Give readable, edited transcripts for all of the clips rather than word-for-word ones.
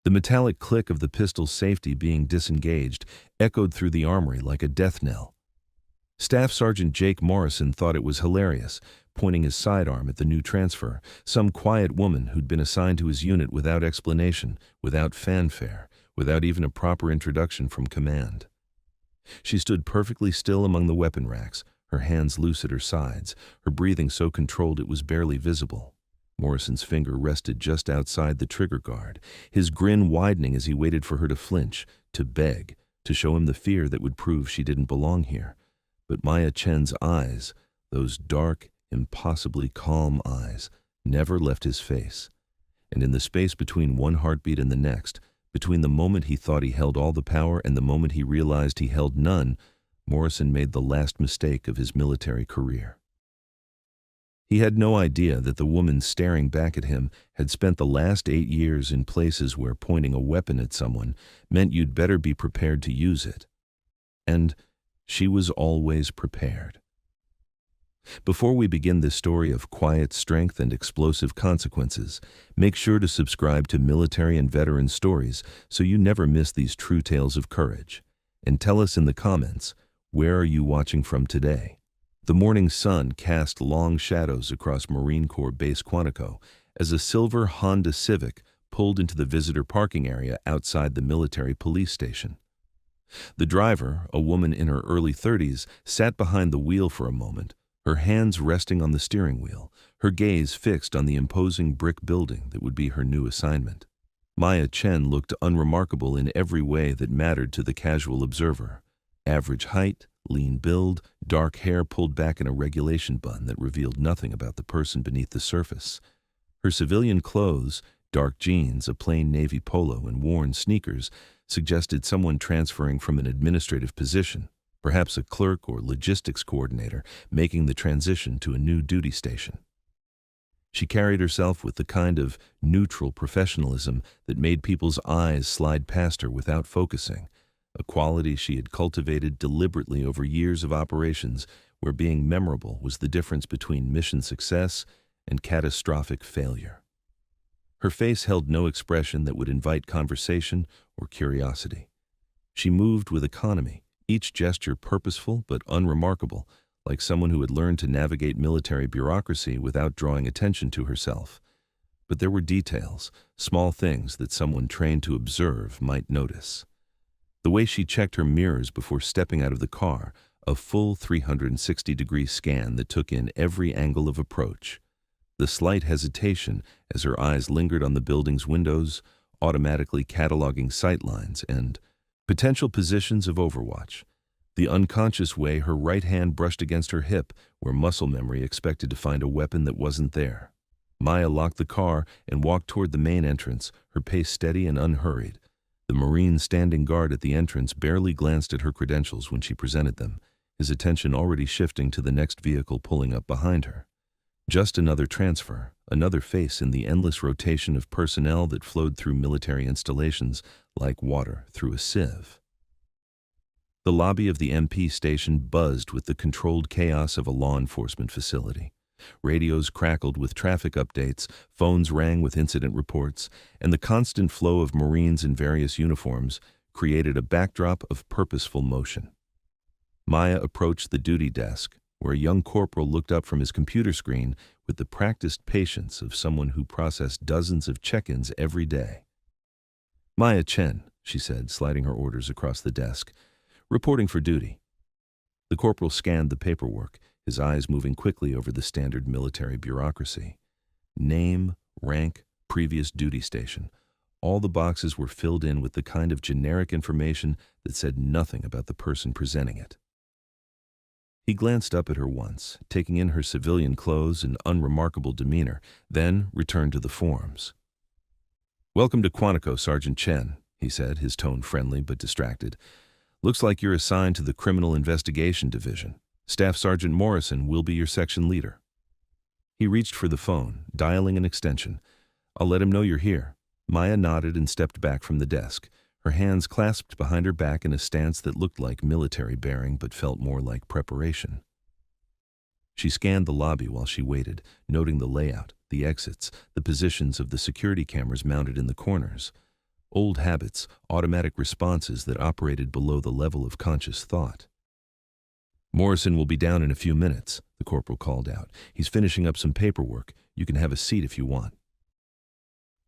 The metallic click of the pistol's safety being disengaged echoed through the armory like a death knell. Staff Sergeant Jake Morrison thought it was hilarious, pointing his sidearm at the new transfer, some quiet woman who'd been assigned to his unit without explanation, without fanfare, without even a proper introduction from command. She stood perfectly still among the weapon racks, her hands loose at her sides, her breathing so controlled it was barely visible. Morrison's finger rested just outside the trigger guard, his grin widening as he waited for her to flinch, to beg, to show him the fear that would prove she didn't belong here. But Maya Chen's eyes, those dark, impossibly calm eyes, never left his face. And in the space between one heartbeat and the next, between the moment he thought he held all the power and the moment he realized he held none, Morrison made the last mistake of his military career. He had no idea that the woman staring back at him had spent the last 8 years in places where pointing a weapon at someone meant you'd better be prepared to use it. And she was always prepared. Before we begin this story of quiet strength and explosive consequences, make sure to subscribe to Military and Veteran Stories so you never miss these true tales of courage. And tell us in the comments, where are you watching from today? The morning sun cast long shadows across Marine Corps Base Quantico as a silver Honda Civic pulled into the visitor parking area outside the military police station. The driver, a woman in her early 30s, sat behind the wheel for a moment, her hands resting on the steering wheel, her gaze fixed on the imposing brick building that would be her new assignment. Maya Chen looked unremarkable in every way that mattered to the casual observer. Average height, lean build, dark hair pulled back in a regulation bun that revealed nothing about the person beneath the surface. Her civilian clothes, dark jeans, a plain navy polo, and worn sneakers suggested someone transferring from an administrative position, perhaps a clerk or logistics coordinator making the transition to a new duty station. She carried herself with the kind of neutral professionalism that made people's eyes slide past her without focusing, a quality she had cultivated deliberately over years of operations where being memorable was the difference between mission success and catastrophic failure. Her face held no expression that would invite conversation or curiosity. She moved with economy, each gesture purposeful but unremarkable, like someone who had learned to navigate military bureaucracy without drawing attention to herself. But there were details, small things that someone trained to observe might notice. The way she checked her mirrors before stepping out of the car, a full 360-degree scan that took in every angle of approach. The slight hesitation as her eyes lingered on the building's windows, automatically cataloging sightlines and potential positions of overwatch. The unconscious way her right hand brushed against her hip, where muscle memory expected to find a weapon that wasn't there. Maya locked the car and walked toward the main entrance, her pace steady and unhurried. The Marine standing guard at the entrance barely glanced at her credentials when she presented them, his attention already shifting to the next vehicle pulling up behind her. Just another transfer, another face in the endless rotation of personnel that flowed through military installations like water through a sieve. The lobby of the MP station buzzed with the controlled chaos of a law enforcement facility. Radios crackled with traffic updates, phones rang with incident reports, and the constant flow of Marines in various uniforms created a backdrop of purposeful motion. Maya approached the duty desk, where a young corporal looked up from his computer screen with the practiced patience of someone who processed dozens of check-ins every day. "Maya Chen," she said, sliding her orders across the desk, "reporting for duty." The corporal scanned the paperwork, his eyes moving quickly over the standard military bureaucracy. Name, rank, previous duty station. All the boxes were filled in with the kind of generic information that said nothing about the person presenting it. He glanced up at her once, taking in her civilian clothes and unremarkable demeanor, then returned to the forms. "Welcome to Quantico, Sergeant Chen," he said, his tone friendly but distracted. "Looks like you're assigned to the Criminal Investigation Division. Staff Sergeant Morrison will be your section leader." He reached for the phone, dialing an extension. "I'll let him know you're here." Maya nodded and stepped back from the desk, her hands clasped behind her back in a stance that looked like military bearing but felt more like preparation. She scanned the lobby while she waited, noting the layout, the exits, the positions of the security cameras mounted in the corners. old habits, automatic responses that operated below the level of conscious thought. "Morrison will be down in a few minutes," the corporal called out. "He's finishing up some paperwork. You can have a seat if you want."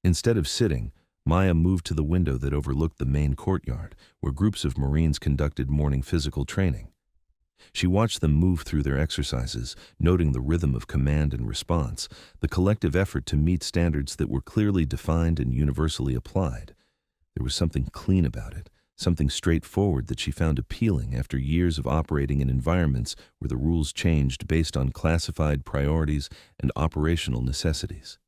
Instead of sitting, Maya moved to the window that overlooked the main courtyard, where groups of Marines conducted morning physical training. She watched them move through their exercises, noting the rhythm of command and response, the collective effort to meet standards that were clearly defined and universally applied. There was something clean about it, something straightforward that she found appealing after years of operating in environments where the rules changed based on classified priorities and operational necessities.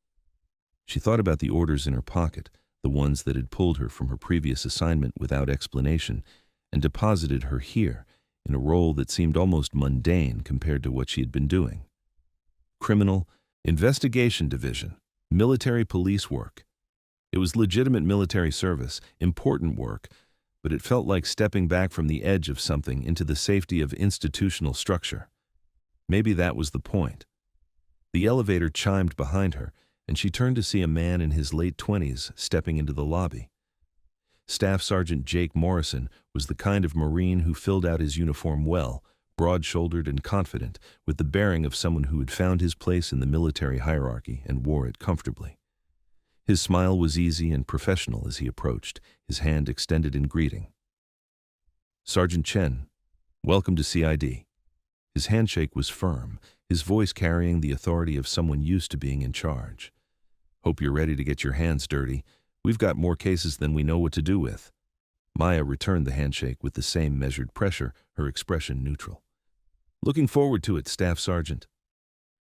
She thought about the orders in her pocket, the ones that had pulled her from her previous assignment without explanation, and deposited her here, in a role that seemed almost mundane compared to what she had been doing. Criminal Investigation Division, military police work. It was legitimate military service, important work, but it felt like stepping back from the edge of something into the safety of institutional structure. Maybe that was the point. The elevator chimed behind her, and she turned to see a man in his late 20s stepping into the lobby. Staff Sergeant Jake Morrison was the kind of Marine who filled out his uniform well, broad-shouldered and confident, with the bearing of someone who had found his place in the military hierarchy and wore it comfortably. His smile was easy and professional as he approached, his hand extended in greeting. "Sergeant Chen, welcome to CID." His handshake was firm, his voice carrying the authority of someone used to being in charge. "Hope you're ready to get your hands dirty. We've got more cases than we know what to do with." Maya returned the handshake with the same measured pressure, her expression neutral. "Looking forward to it, Staff Sergeant."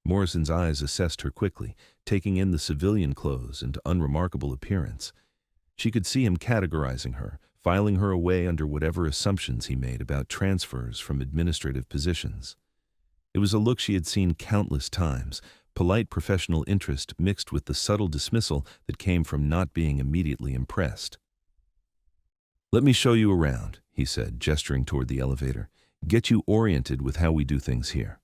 Morrison's eyes assessed her quickly, taking in the civilian clothes and unremarkable appearance. She could see him categorizing her, filing her away under whatever assumptions he made about transfers from administrative positions. It was a look she had seen countless times, polite professional interest mixed with the subtle dismissal that came from not being immediately impressed. "Let me show you around," he said, gesturing toward the elevator. "Get you oriented with how we do things here."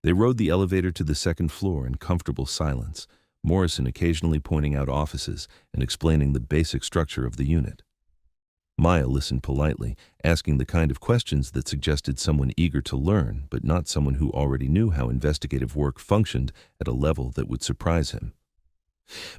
They rode the elevator to the second floor in comfortable silence, Morrison occasionally pointing out offices and explaining the basic structure of the unit. Maya listened politely, asking the kind of questions that suggested someone eager to learn, but not someone who already knew how investigative work functioned at a level that would surprise him.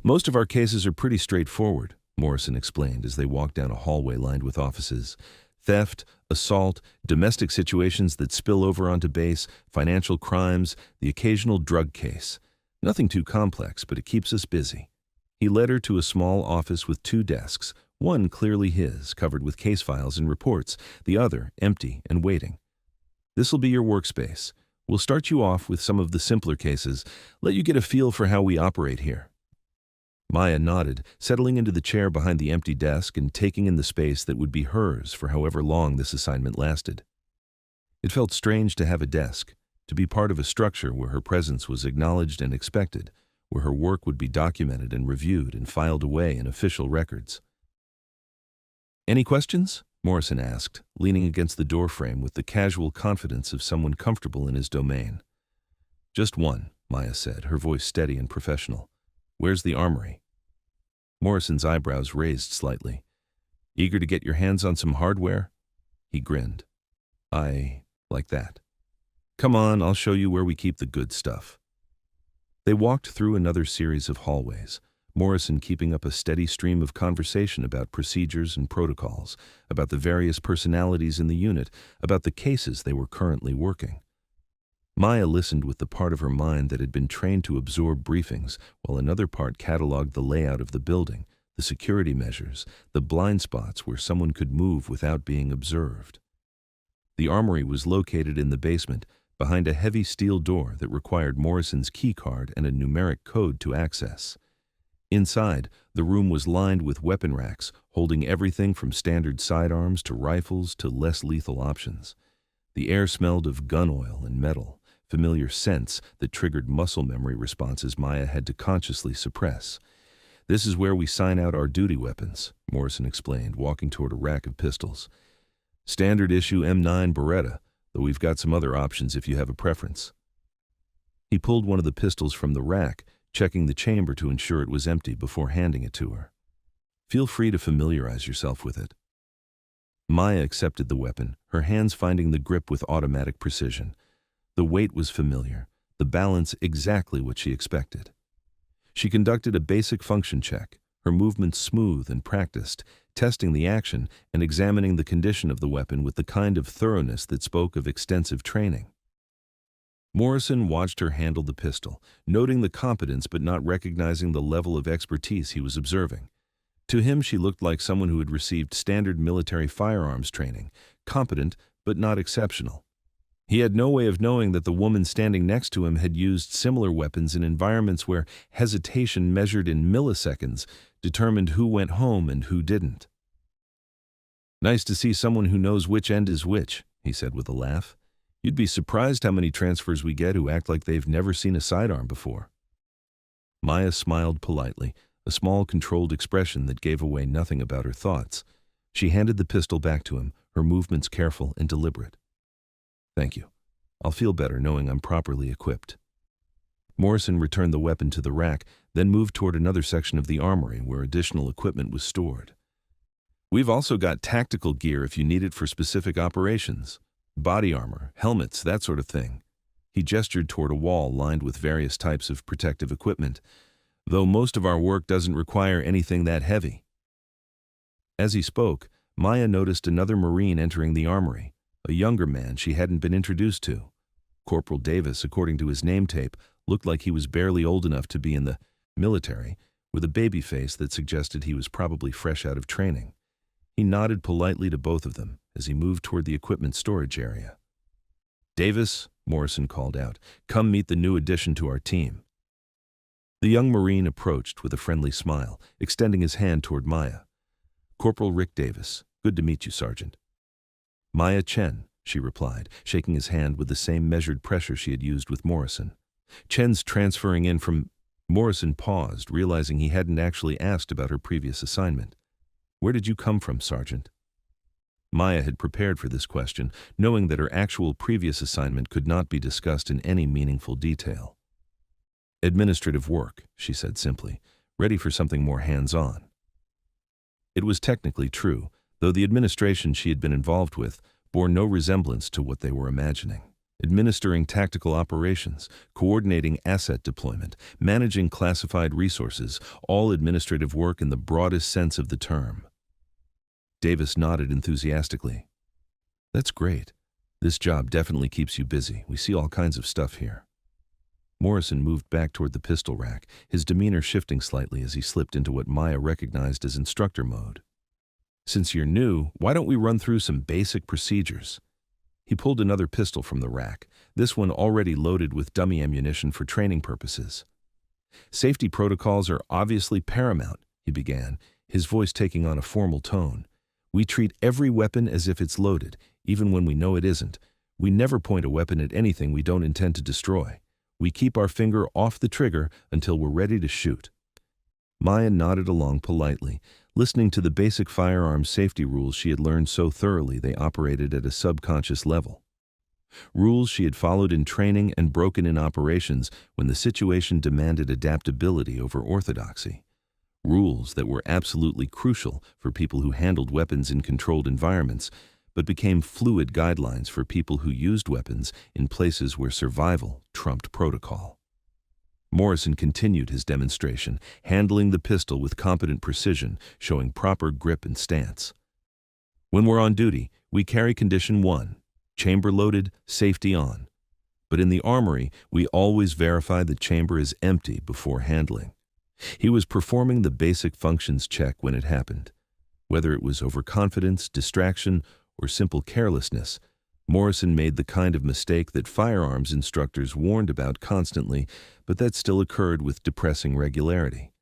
"Most of our cases are pretty straightforward," Morrison explained as they walked down a hallway lined with offices. "Theft, assault, domestic situations that spill over onto base, financial crimes, the occasional drug case. Nothing too complex, but it keeps us busy." He led her to a small office with 2 desks, one clearly his, covered with case files and reports, the other empty and waiting. "This'll be your workspace. We'll start you off with some of the simpler cases, let you get a feel for how we operate here." Maya nodded, settling into the chair behind the empty desk and taking in the space that would be hers for however long this assignment lasted. It felt strange to have a desk, to be part of a structure where her presence was acknowledged and expected, where her work would be documented and reviewed and filed away in official records. "Any questions?" Morrison asked, leaning against the doorframe with the casual confidence of someone comfortable in his domain. "Just one," Maya said, her voice steady and professional. "Where's the armory?" Morrison's eyebrows raised slightly. "Eager to get your hands on some hardware?" He grinned. "I like that. Come on, I'll show you where we keep the good stuff." They walked through another series of hallways, Morrison keeping up a steady stream of conversation about procedures and protocols, about the various personalities in the unit, about the cases they were currently working. Maya listened with the part of her mind that had been trained to absorb briefings, while another part cataloged the layout of the building, the security measures, the blind spots where someone could move without being observed. The armory was located in the basement, behind a heavy steel door that required Morrison's key card and a numeric code to access. Inside, the room was lined with weapon racks, holding everything from standard sidearms to rifles to less lethal options. The air smelled of gun oil and metal, familiar scents that triggered muscle memory responses Maya had to consciously suppress. "This is where we sign out our duty weapons," Morrison explained, walking toward a rack of pistols. "Standard issue M9 Beretta, though we've got some other options if you have a preference." He pulled one of the pistols from the rack, checking the chamber to ensure it was empty before handing it to her. Feel free to familiarize yourself with it. Maya accepted the weapon, her hands finding the grip with automatic precision. The weight was familiar, the balance exactly what she expected. She conducted a basic function check, her movements smooth and practiced, testing the action and examining the condition of the weapon with the kind of thoroughness that spoke of extensive training. Morrison watched her handle the pistol, noting the competence but not recognizing the level of expertise he was observing. To him, she looked like someone who had received standard military firearms training, competent but not exceptional. He had no way of knowing that the woman standing next to him had used similar weapons in environments where hesitation measured in milliseconds determined who went home and who didn't. "Nice to see someone who knows which end is which," he said with a laugh. "You'd be surprised how many transfers we get who act like they've never seen a sidearm before." Maya smiled politely, a small controlled expression that gave away nothing about her thoughts. She handed the pistol back to him, her movements careful and deliberate. "Thank you. I'll feel better knowing I'm properly equipped." Morrison returned the weapon to the rack, then moved toward another section of the armory where additional equipment was stored. "We've also got tactical gear if you need it for specific operations. Body armor, helmets, that sort of thing." He gestured toward a wall lined with various types of protective equipment, "though most of our work doesn't require anything that heavy." As he spoke, Maya noticed another Marine entering the armory, a younger man she hadn't been introduced to. Corporal Davis, according to his name tape, looked like he was barely old enough to be in the military, with a baby face that suggested he was probably fresh out of training. He nodded politely to both of them as he moved toward the equipment storage area. "Davis," Morrison called out, "come meet the new addition to our team." The young Marine approached with a friendly smile, extending his hand toward Maya. "Corporal Rick Davis. Good to meet you, Sergeant." "Maya Chen," she replied, shaking his hand with the same measured pressure she had used with Morrison. "Chen's transferring in from—" Morrison paused, realizing he hadn't actually asked about her previous assignment. "Where did you come from, Sergeant?" Maya had prepared for this question, knowing that her actual previous assignment could not be discussed in any meaningful detail. "Administrative work," she said simply, ready for something more hands-on. It was technically true, though the administration she had been involved with bore no resemblance to what they were imagining. Administering tactical operations, coordinating asset deployment, managing classified resources, all administrative work in the broadest sense of the term. Davis nodded enthusiastically. "That's great. This job definitely keeps you busy. We see all kinds of stuff here." Morrison moved back toward the pistol rack, his demeanor shifting slightly as he slipped into what Maya recognized as instructor mode. "Since you're new, why don't we run through some basic procedures?" He pulled another pistol from the rack, this one already loaded with dummy ammunition for training purposes. "Safety protocols are obviously paramount," he began, his voice taking on a formal tone. "We treat every weapon as if it's loaded, even when we know it isn't. We never point a weapon at anything we don't intend to destroy. We keep our finger off the trigger until we're ready to shoot." Maya nodded along politely, listening to the basic firearms safety rules she had learned so thoroughly they operated at a subconscious level. Rules she had followed in training and broken in operations when the situation demanded adaptability over orthodoxy. Rules that were absolutely crucial for people who handled weapons in controlled environments, but became fluid guidelines for people who used weapons in places where survival trumped protocol. Morrison continued his demonstration, handling the pistol with competent precision, showing proper grip and stance. "When we're on duty, we carry condition 1, chamber loaded, safety on. But in the armory, we always verify the chamber is empty before handling." He was performing the basic functions check when it happened. Whether it was overconfidence, distraction, or simple carelessness, Morrison made the kind of mistake that firearms instructors warned about constantly, but that still occurred with depressing regularity.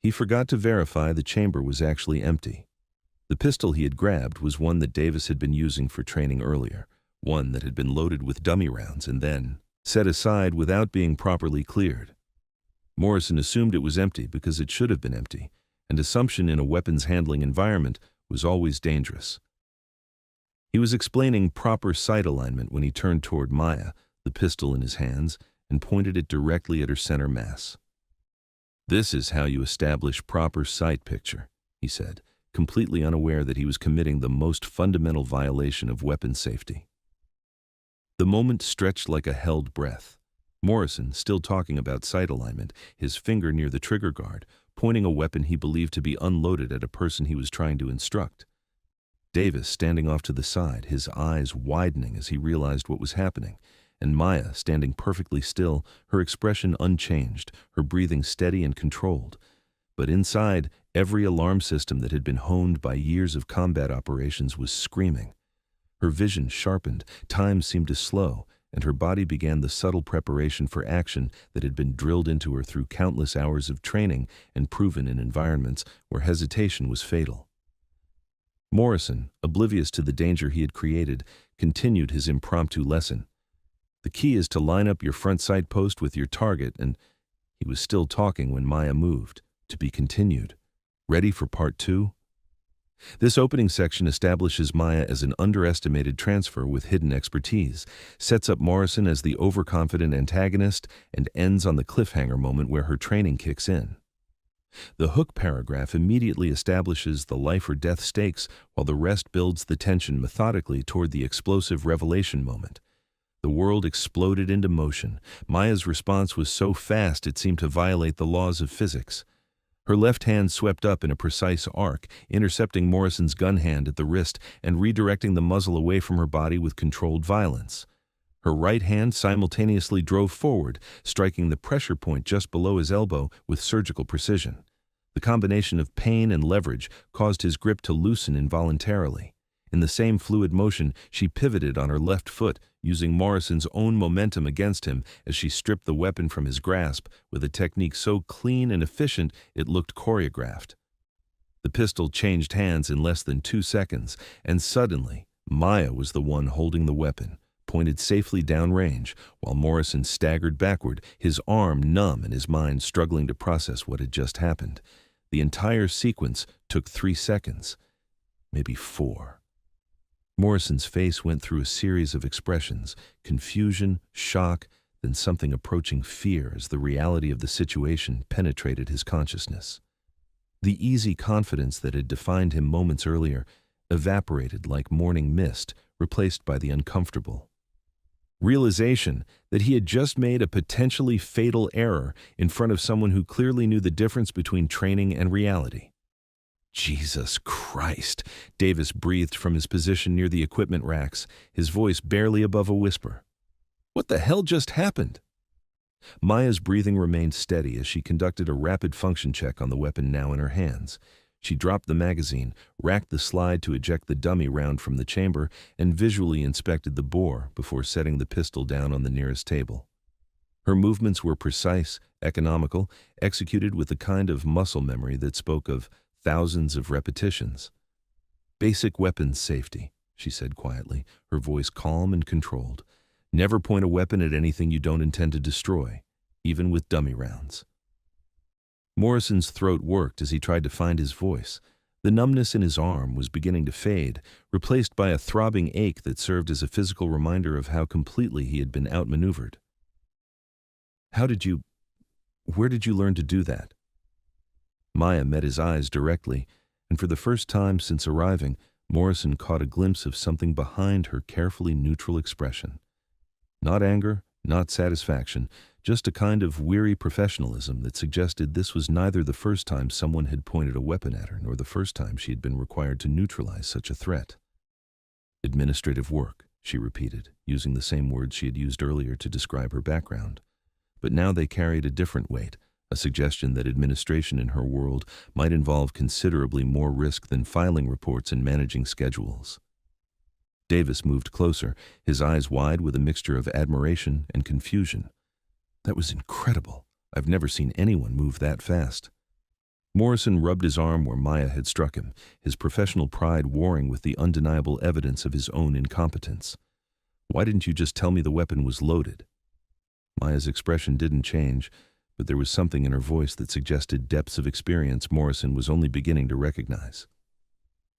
He forgot to verify the chamber was actually empty. The pistol he had grabbed was one that Davis had been using for training earlier, one that had been loaded with dummy rounds and then set aside without being properly cleared. Morrison assumed it was empty because it should have been empty, and assumption in a weapons handling environment was always dangerous. He was explaining proper sight alignment when he turned toward Maya, the pistol in his hands, and pointed it directly at her center mass. "This is how you establish proper sight picture," he said, completely unaware that he was committing the most fundamental violation of weapons safety. The moment stretched like a held breath. Morrison, still talking about sight alignment, his finger near the trigger guard, pointing a weapon he believed to be unloaded at a person he was trying to instruct. Davis standing off to the side, his eyes widening as he realized what was happening, and Maya standing perfectly still, her expression unchanged, her breathing steady and controlled. But inside, every alarm system that had been honed by years of combat operations was screaming. Her vision sharpened, time seemed to slow, and her body began the subtle preparation for action that had been drilled into her through countless hours of training and proven in environments where hesitation was fatal. Morrison, oblivious to the danger he had created, continued his impromptu lesson. The key is to line up your front sight post with your target, and he was still talking when Maya moved. To be continued. Ready for part 2? This opening section establishes Maya as an underestimated transfer with hidden expertise, sets up Morrison as the overconfident antagonist, and ends on the cliffhanger moment where her training kicks in. The hook paragraph immediately establishes the life or death stakes, while the rest builds the tension methodically toward the explosive revelation moment. The world exploded into motion. Maya's response was so fast it seemed to violate the laws of physics. Her left hand swept up in a precise arc, intercepting Morrison's gun hand at the wrist and redirecting the muzzle away from her body with controlled violence. Her right hand simultaneously drove forward, striking the pressure point just below his elbow with surgical precision. The combination of pain and leverage caused his grip to loosen involuntarily. In the same fluid motion, she pivoted on her left foot, using Morrison's own momentum against him as she stripped the weapon from his grasp with a technique so clean and efficient it looked choreographed. The pistol changed hands in less than 2 seconds, and suddenly, Maya was the one holding the weapon, pointed safely downrange, while Morrison staggered backward, his arm numb and his mind struggling to process what had just happened. The entire sequence took 3 seconds, maybe 4. Morrison's face went through a series of expressions, confusion, shock, then something approaching fear as the reality of the situation penetrated his consciousness. The easy confidence that had defined him moments earlier evaporated like morning mist, replaced by the uncomfortable realization that he had just made a potentially fatal error in front of someone who clearly knew the difference between training and reality. Jesus Christ, Davis breathed from his position near the equipment racks, his voice barely above a whisper. What the hell just happened? Maya's breathing remained steady as she conducted a rapid function check on the weapon now in her hands. She dropped the magazine, racked the slide to eject the dummy round from the chamber, and visually inspected the bore before setting the pistol down on the nearest table. Her movements were precise, economical, executed with the kind of muscle memory that spoke of thousands of repetitions. Basic weapons safety, she said quietly, her voice calm and controlled. Never point a weapon at anything you don't intend to destroy, even with dummy rounds. Morrison's throat worked as he tried to find his voice. The numbness in his arm was beginning to fade, replaced by a throbbing ache that served as a physical reminder of how completely he had been outmaneuvered. Where did you learn to do that? Maya met his eyes directly, and for the first time since arriving, Morrison caught a glimpse of something behind her carefully neutral expression. Not anger, not satisfaction, just a kind of weary professionalism that suggested this was neither the first time someone had pointed a weapon at her nor the first time she had been required to neutralize such a threat. Administrative work, she repeated, using the same words she had used earlier to describe her background. But now they carried a different weight, a suggestion that administration in her world might involve considerably more risk than filing reports and managing schedules. Davis moved closer, his eyes wide with a mixture of admiration and confusion. That was incredible. I've never seen anyone move that fast. Morrison rubbed his arm where Maya had struck him, his professional pride warring with the undeniable evidence of his own incompetence. Why didn't you just tell me the weapon was loaded? Maya's expression didn't change, but there was something in her voice that suggested depths of experience Morrison was only beginning to recognize.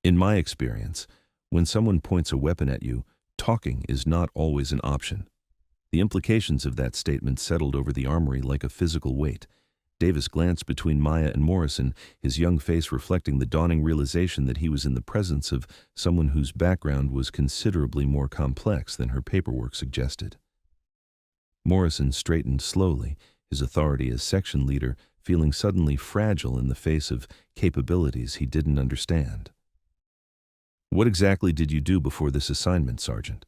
In my experience, when someone points a weapon at you, talking is not always an option. The implications of that statement settled over the armory like a physical weight. Davis glanced between Maya and Morrison, his young face reflecting the dawning realization that he was in the presence of someone whose background was considerably more complex than her paperwork suggested. Morrison straightened slowly, his authority as section leader feeling suddenly fragile in the face of capabilities he didn't understand. "What exactly did you do before this assignment, Sergeant?"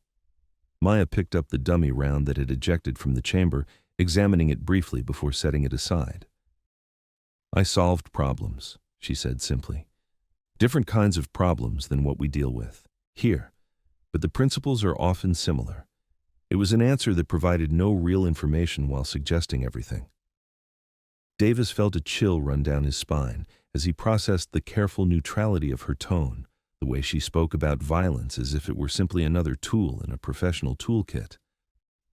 Maya picked up the dummy round that had ejected from the chamber, examining it briefly before setting it aside. "I solved problems," she said simply. "Different kinds of problems than what we deal with here, but the principles are often similar." It was an answer that provided no real information while suggesting everything. Davis felt a chill run down his spine as he processed the careful neutrality of her tone, the way she spoke about violence as if it were simply another tool in a professional toolkit.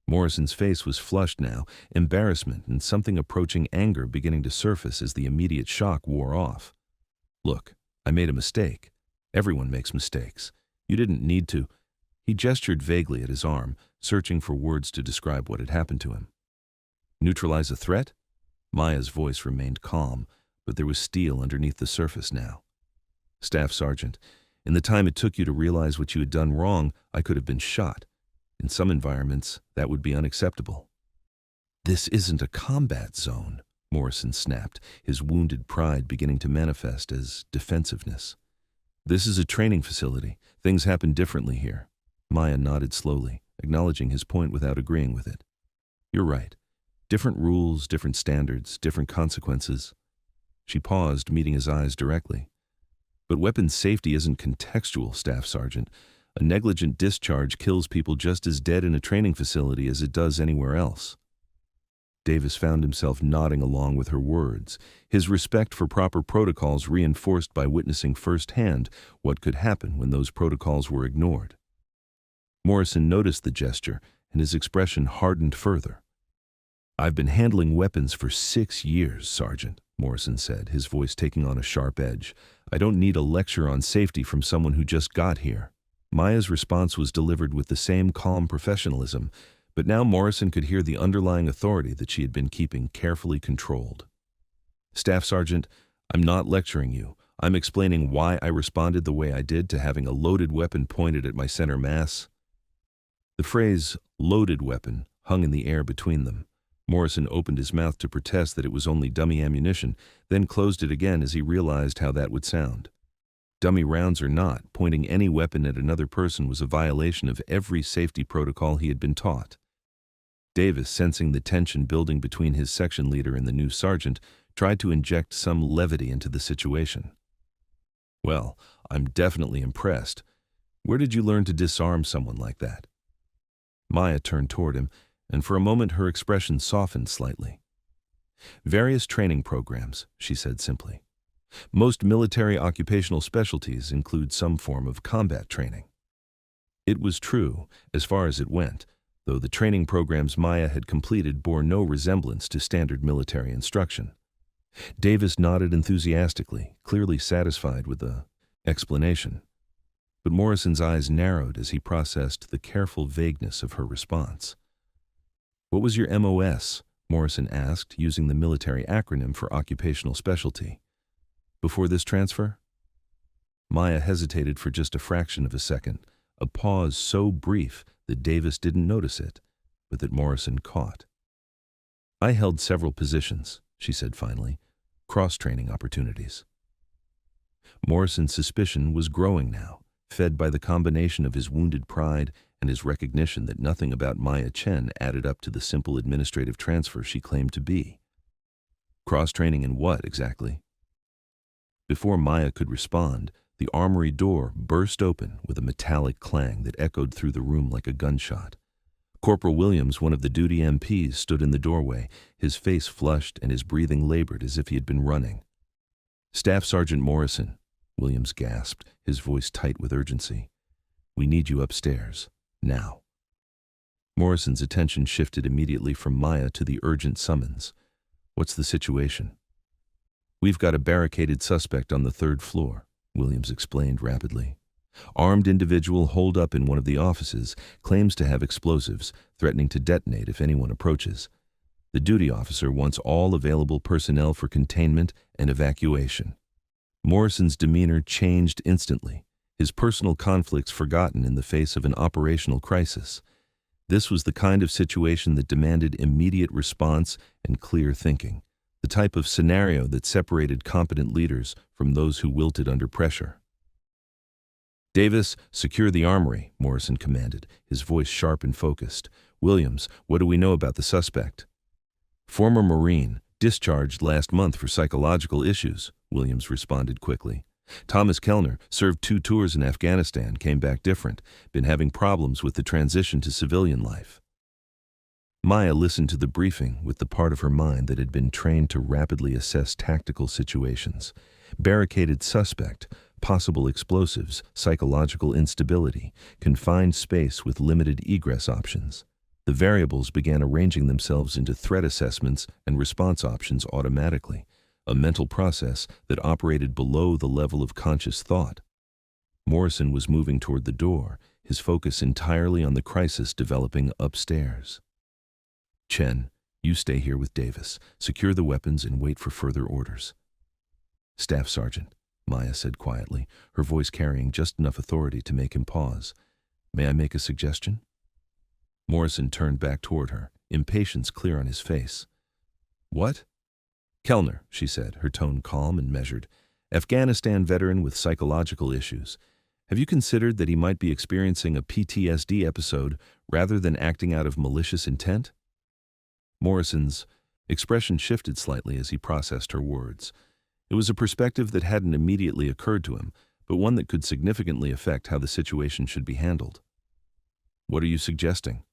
Morrison's face was flushed now, embarrassment and something approaching anger beginning to surface as the immediate shock wore off. "Look, I made a mistake. Everyone makes mistakes. You didn't need to." He gestured vaguely at his arm, searching for words to describe what had happened to him. "Neutralize a threat?" Maya's voice remained calm, but there was steel underneath the surface now. "Staff Sergeant, in the time it took you to realize what you had done wrong, I could have been shot. In some environments, that would be unacceptable." "This isn't a combat zone," Morrison snapped, his wounded pride beginning to manifest as defensiveness. "This is a training facility. Things happen differently here." Maya nodded slowly, acknowledging his point without agreeing with it. "You're right. Different rules, different standards, different consequences." She paused, meeting his eyes directly. "But weapons safety isn't contextual, Staff Sergeant. A negligent discharge kills people just as dead in a training facility as it does anywhere else." Davis found himself nodding along with her words, his respect for proper protocols reinforced by witnessing firsthand what could happen when those protocols were ignored. Morrison noticed the gesture, and his expression hardened further. "I've been handling weapons for 6 years, Sergeant," Morrison said, his voice taking on a sharp edge. "I don't need a lecture on safety from someone who just got here." Maya's response was delivered with the same calm professionalism, but now Morrison could hear the underlying authority that she had been keeping carefully controlled. "Staff Sergeant, I'm not lecturing you. I'm explaining why I responded the way I did to having a loaded weapon pointed at my center mass." The phrase, "loaded weapon," hung in the air between them. Morrison opened his mouth to protest that it was only dummy ammunition, then closed it again as he realized how that would sound. Dummy rounds or not, pointing any weapon at another person was a violation of every safety protocol he had been taught. Davis, sensing the tension building between his section leader and the new sergeant, tried to inject some levity into the situation. "Well, I'm definitely impressed. Where did you learn to disarm someone like that?" Maya turned toward him, and for a moment her expression softened slightly. "Various training programs," she said simply. "Most military occupational specialties include some form of combat training." It was true, as far as it went, though the training programs Maya had completed bore no resemblance to standard military instruction. Davis nodded enthusiastically, clearly satisfied with the explanation. But Morrison's eyes narrowed as he processed the careful vagueness of her response. "What was your MOS?" Morrison asked, using the military acronym for occupational specialty. "Before this transfer?" Maya hesitated for just a fraction of a second, a pause so brief that Davis didn't notice it, but that Morrison caught. "I held several positions," she said finally, "cross-training opportunities." Morrison's suspicion was growing now, fed by the combination of his wounded pride and his recognition that nothing about Maya Chen added up to the simple administrative transfer she claimed to be. Cross-training in what, exactly? Before Maya could respond, the armory door burst open with a metallic clang that echoed through the room like a gunshot. Corporal Williams, one of the duty MPs, stood in the doorway, his face flushed and his breathing labored as if he had been running. "Staff Sergeant Morrison," Williams gasped, his voice tight with urgency. "We need you upstairs, now." Morrison's attention shifted immediately from Maya to the urgent summons. "What's the situation?" "We've got a barricaded suspect on the 3rd floor," Williams explained rapidly. "Armed individual holed up in one of the offices, claims to have explosives, threatening to detonate if anyone approaches. The duty officer wants all available personnel for containment and evacuation. Morrison's demeanor changed instantly, his personal conflicts forgotten in the face of an operational crisis. This was the kind of situation that demanded immediate response and clear thinking, the type of scenario that separated competent leaders from those who wilted under pressure. "Davis, secure the armory," Morrison commanded, his voice sharp and focused. "Williams, what do we know about the suspect?" "Former Marine, discharged last month for psychological issues," Williams responded quickly. "Thomas Kellner served 2 tours in Afghanistan, came back different, been having problems with the transition to civilian life." Maya listened to the briefing with the part of her mind that had been trained to rapidly assess tactical situations. Barricaded suspect, possible explosives, psychological instability, confined space with limited egress options. The variables began arranging themselves into threat assessments and response options automatically, a mental process that operated below the level of conscious thought. Morrison was moving toward the door, his focus entirely on the crisis developing upstairs. "Chen, you stay here with Davis, secure the weapons and wait for further orders." "Staff Sergeant," Maya said quietly, her voice carrying just enough authority to make him pause. "May I make a suggestion?" Morrison turned back toward her, impatience clear on his face. "What?" "Kellner," she said, her tone calm and measured. "Afghanistan veteran with psychological issues. Have you considered that he might be experiencing a PTSD episode rather than acting out of malicious intent?" Morrison's expression shifted slightly as he processed her words. It was a perspective that hadn't immediately occurred to him, but one that could significantly affect how the situation should be handled. "What are you suggesting?"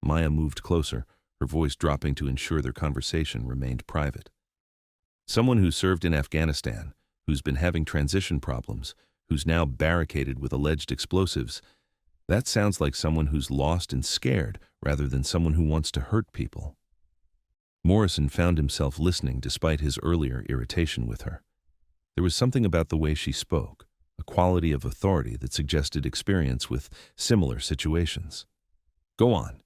Maya moved closer, her voice dropping to ensure their conversation remained private. "Someone who served in Afghanistan, who's been having transition problems, who's now barricaded with alleged explosives, that sounds like someone who's lost and scared rather than someone who wants to hurt people." Morrison found himself listening despite his earlier irritation with her. There was something about the way she spoke, a quality of authority that suggested experience with similar situations. "Go on."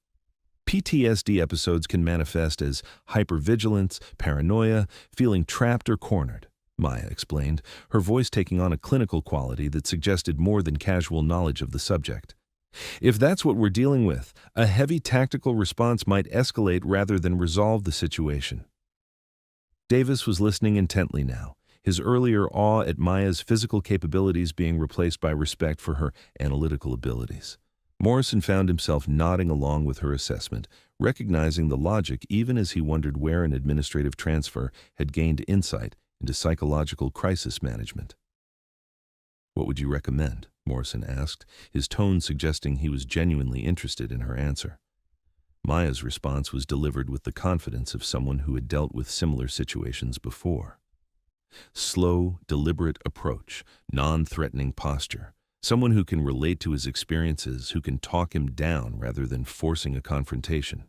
"PTSD episodes can manifest as hypervigilance, paranoia, feeling trapped or cornered," Maya explained, her voice taking on a clinical quality that suggested more than casual knowledge of the subject. "If that's what we're dealing with, a heavy tactical response might escalate rather than resolve the situation." Davis was listening intently now, his earlier awe at Maya's physical capabilities being replaced by respect for her analytical abilities. Morrison found himself nodding along with her assessment, recognizing the logic even as he wondered where an administrative transfer had gained insight into psychological crisis management. "What would you recommend?" Morrison asked, his tone suggesting he was genuinely interested in her answer. Maya's response was delivered with the confidence of someone who had dealt with similar situations before. Slow, deliberate approach, non-threatening posture, someone who can relate to his experiences, who can talk him down rather than forcing a confrontation.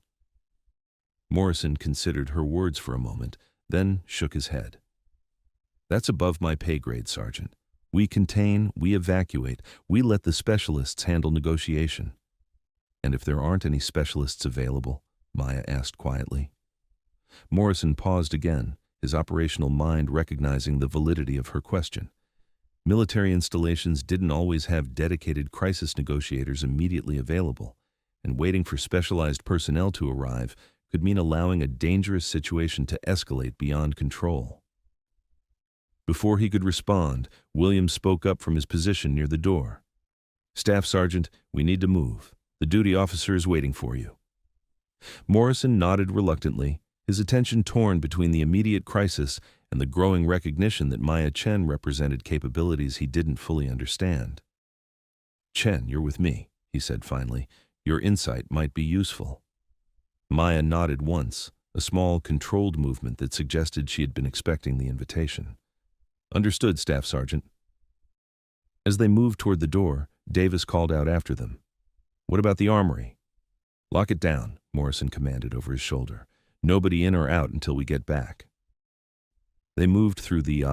Morrison considered her words for a moment, then shook his head. "That's above my pay grade, Sergeant. We contain, we evacuate, we let the specialists handle negotiation." "And if there aren't any specialists available?" Maya asked quietly. Morrison paused again, his operational mind recognizing the validity of her question. Military installations didn't always have dedicated crisis negotiators immediately available, and waiting for specialized personnel to arrive could mean allowing a dangerous situation to escalate beyond control. Before he could respond, Williams spoke up from his position near the door. "Staff Sergeant, we need to move. The duty officer is waiting for you." Morrison nodded reluctantly, his attention torn between the immediate crisis and the growing recognition that Maya Chen represented capabilities he didn't fully understand. "Chen, you're with me," he said finally. "Your insight might be useful." Maya nodded once, a small, controlled movement that suggested she had been expecting the invitation. "Understood, Staff Sergeant." As they moved toward the door, Davis called out after them. "What about the armory?" "Lock it down," Morrison commanded over his shoulder. "Nobody in or out until we get back." They moved through the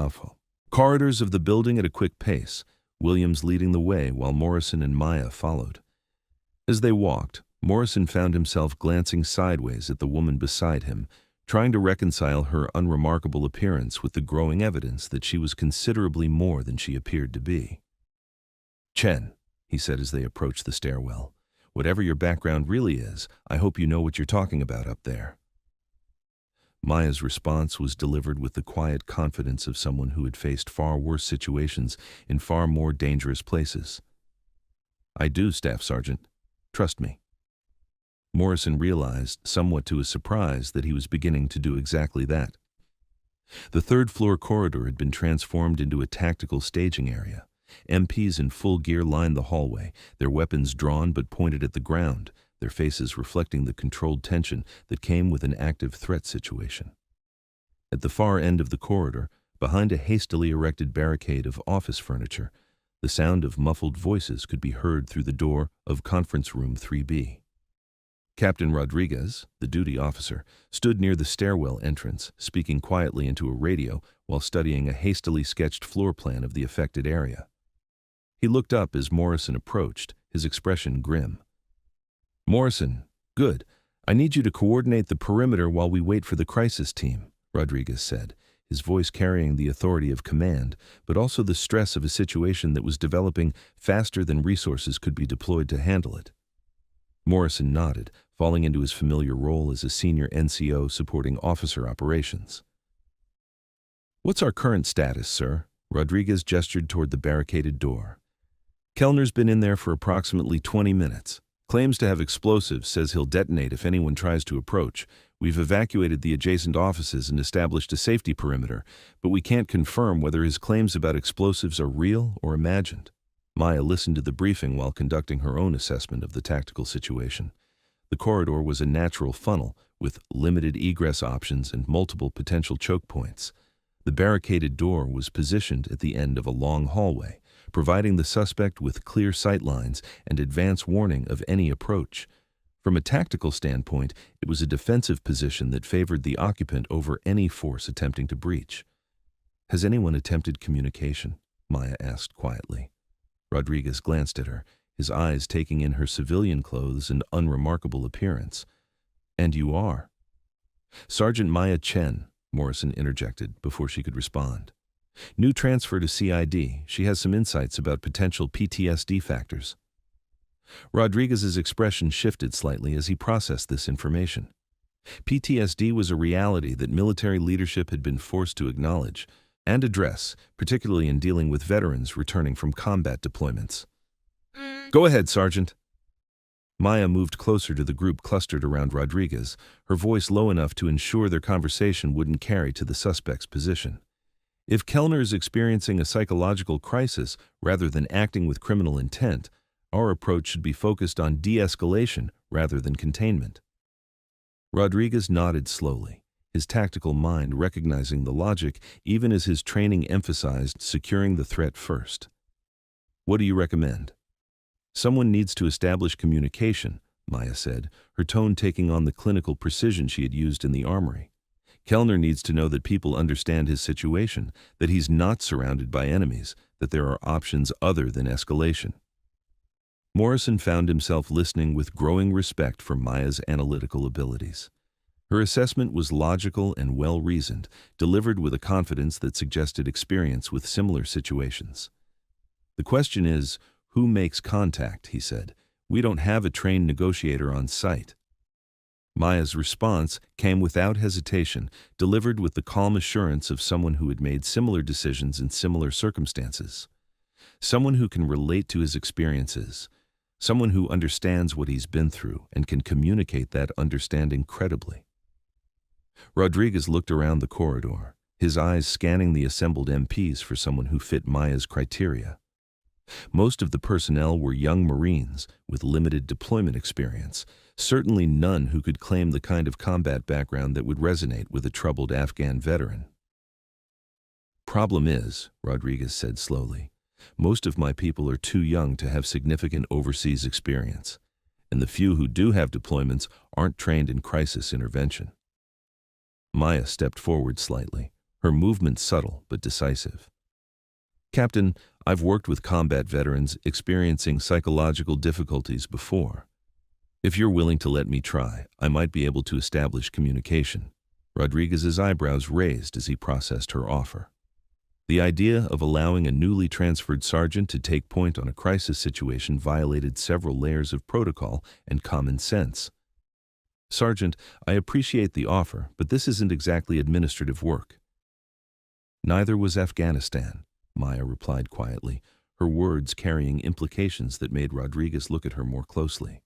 corridors of the building at a quick pace, Williams leading the way while Morrison and Maya followed. As they walked, Morrison found himself glancing sideways at the woman beside him, trying to reconcile her unremarkable appearance with the growing evidence that she was considerably more than she appeared to be. "Chen," he said as they approached the stairwell, "whatever your background really is, I hope you know what you're talking about up there." Maya's response was delivered with the quiet confidence of someone who had faced far worse situations in far more dangerous places. "I do, Staff Sergeant. Trust me." Morrison realized, somewhat to his surprise, that he was beginning to do exactly that. The third-floor corridor had been transformed into a tactical staging area. MPs in full gear lined the hallway, their weapons drawn but pointed at the ground, their faces reflecting the controlled tension that came with an active threat situation. At the far end of the corridor, behind a hastily erected barricade of office furniture, the sound of muffled voices could be heard through the door of Conference Room 3B. Captain Rodriguez, the duty officer, stood near the stairwell entrance, speaking quietly into a radio while studying a hastily sketched floor plan of the affected area. He looked up as Morrison approached, his expression grim. "Morrison, good. I need you to coordinate the perimeter while we wait for the crisis team," Rodriguez said, his voice carrying the authority of command, but also the stress of a situation that was developing faster than resources could be deployed to handle it. Morrison nodded, falling into his familiar role as a senior NCO supporting officer operations. "What's our current status, sir?" Rodriguez gestured toward the barricaded door. "Kellner's been in there for approximately 20 minutes. Claims to have explosives, says he'll detonate if anyone tries to approach. We've evacuated the adjacent offices and established a safety perimeter, but we can't confirm whether his claims about explosives are real or imagined." Maya listened to the briefing while conducting her own assessment of the tactical situation. The corridor was a natural funnel, with limited egress options and multiple potential choke points. The barricaded door was positioned at the end of a long hallway, providing the suspect with clear sight lines and advance warning of any approach. From a tactical standpoint, it was a defensive position that favored the occupant over any force attempting to breach. "Has anyone attempted communication?" Maya asked quietly. Rodriguez glanced at her, his eyes taking in her civilian clothes and unremarkable appearance. "And you are?" "Sergeant Maya Chen," Morrison interjected before she could respond. "New transfer to CID. She has some insights about potential PTSD factors." Rodriguez's expression shifted slightly as he processed this information. PTSD was a reality that military leadership had been forced to acknowledge and address, particularly in dealing with veterans returning from combat deployments. "Go ahead, Sergeant." Maya moved closer to the group clustered around Rodriguez, her voice low enough to ensure their conversation wouldn't carry to the suspect's position. "If Kellner is experiencing a psychological crisis rather than acting with criminal intent, our approach should be focused on de-escalation rather than containment." Rodriguez nodded slowly, his tactical mind recognizing the logic even as his training emphasized securing the threat first. "What do you recommend?" "Someone needs to establish communication," Maya said, her tone taking on the clinical precision she had used in the armory. "Kellner needs to know that people understand his situation, that he's not surrounded by enemies, that there are options other than escalation." Morrison found himself listening with growing respect for Maya's analytical abilities. Her assessment was logical and well-reasoned, delivered with a confidence that suggested experience with similar situations. "The question is, who makes contact?" he said. "We don't have a trained negotiator on site." Maya's response came without hesitation, delivered with the calm assurance of someone who had made similar decisions in similar circumstances. Someone who can relate to his experiences. Someone who understands what he's been through and can communicate that understanding credibly. Rodriguez looked around the corridor, his eyes scanning the assembled MPs for someone who fit Maya's criteria. Most of the personnel were young Marines with limited deployment experience, certainly none who could claim the kind of combat background that would resonate with a troubled Afghan veteran. "Problem is," Rodriguez said slowly, "most of my people are too young to have significant overseas experience, and the few who do have deployments aren't trained in crisis intervention." Maya stepped forward slightly, her movement subtle but decisive. "Captain, I've worked with combat veterans experiencing psychological difficulties before. If you're willing to let me try, I might be able to establish communication." Rodriguez's eyebrows raised as he processed her offer. The idea of allowing a newly transferred sergeant to take point on a crisis situation violated several layers of protocol and common sense. "Sergeant, I appreciate the offer, but this isn't exactly administrative work." "Neither was Afghanistan," Maya replied quietly, her words carrying implications that made Rodriguez look at her more closely.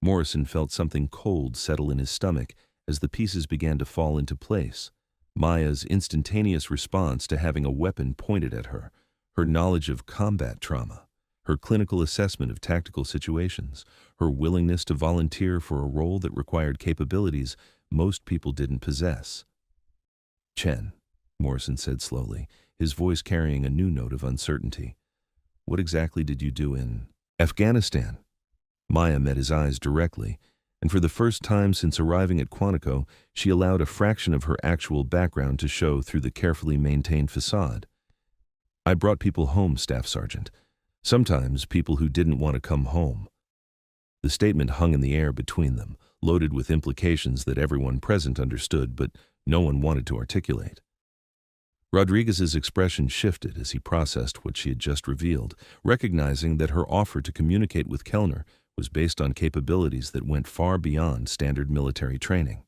Morrison felt something cold settle in his stomach as the pieces began to fall into place. Maya's instantaneous response to having a weapon pointed at her, her knowledge of combat trauma, her clinical assessment of tactical situations, her willingness to volunteer for a role that required capabilities most people didn't possess. "Chen," Morrison said slowly, his voice carrying a new note of uncertainty. "What exactly did you do in Afghanistan?" Maya met his eyes directly, and for the first time since arriving at Quantico, she allowed a fraction of her actual background to show through the carefully maintained facade. "I brought people home, Staff Sergeant. Sometimes people who didn't want to come home." The statement hung in the air between them, loaded with implications that everyone present understood, but no one wanted to articulate. Rodriguez's expression shifted as he processed what she had just revealed, recognizing that her offer to communicate with Kellner was based on capabilities that went far beyond standard military training.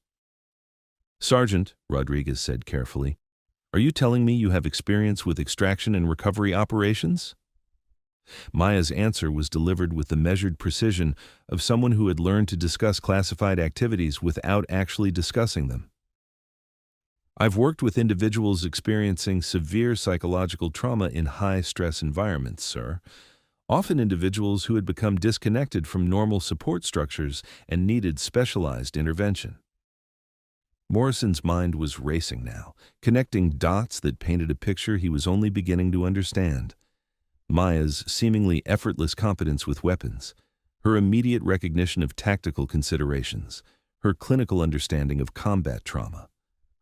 "Sergeant," Rodriguez said carefully, "are you telling me you have experience with extraction and recovery operations?" Maya's answer was delivered with the measured precision of someone who had learned to discuss classified activities without actually discussing them. "I've worked with individuals experiencing severe psychological trauma in high-stress environments, sir. Often individuals who had become disconnected from normal support structures and needed specialized intervention." Morrison's mind was racing now, connecting dots that painted a picture he was only beginning to understand. Maya's seemingly effortless competence with weapons, her immediate recognition of tactical considerations, her clinical understanding of combat trauma,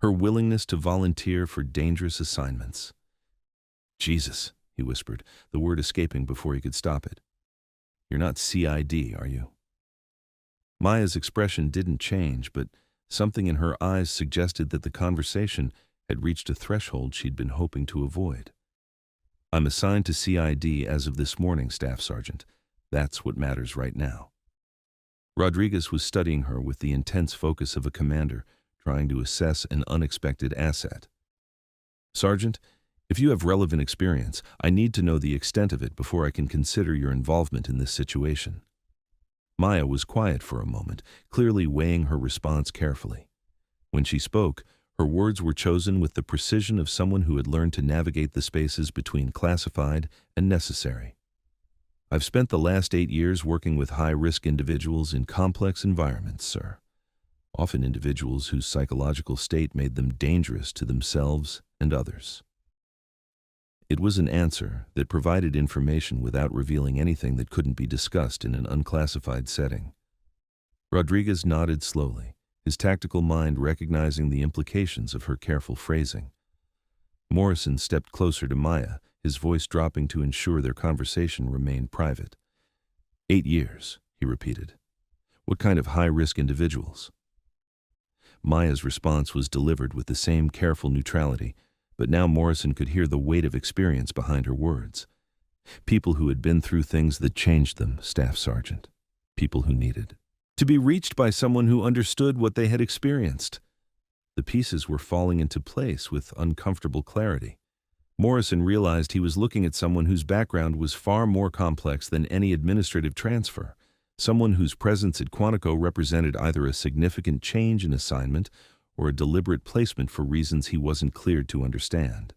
her willingness to volunteer for dangerous assignments. "Jesus," he whispered, the word escaping before he could stop it. "You're not CID, are you?" Maya's expression didn't change, but something in her eyes suggested that the conversation had reached a threshold she'd been hoping to avoid. "I'm assigned to CID as of this morning, Staff Sergeant. That's what matters right now." Rodriguez was studying her with the intense focus of a commander trying to assess an unexpected asset. "Sergeant, if you have relevant experience, I need to know the extent of it before I can consider your involvement in this situation." Maya was quiet for a moment, clearly weighing her response carefully. When she spoke, her words were chosen with the precision of someone who had learned to navigate the spaces between classified and necessary. "I've spent the last 8 years working with high-risk individuals in complex environments, sir. Often individuals whose psychological state made them dangerous to themselves and others." It was an answer that provided information without revealing anything that couldn't be discussed in an unclassified setting. Rodriguez nodded slowly, his tactical mind recognizing the implications of her careful phrasing. Morrison stepped closer to Maya, his voice dropping to ensure their conversation remained private. 8 years, he repeated. "What kind of high-risk individuals?" Maya's response was delivered with the same careful neutrality, but now Morrison could hear the weight of experience behind her words. People who had been through things that changed them, Staff Sergeant. People who needed to be reached by someone who understood what they had experienced. The pieces were falling into place with uncomfortable clarity. Morrison realized he was looking at someone whose background was far more complex than any administrative transfer, someone whose presence at Quantico represented either a significant change in assignment or a deliberate placement for reasons he wasn't cleared to understand.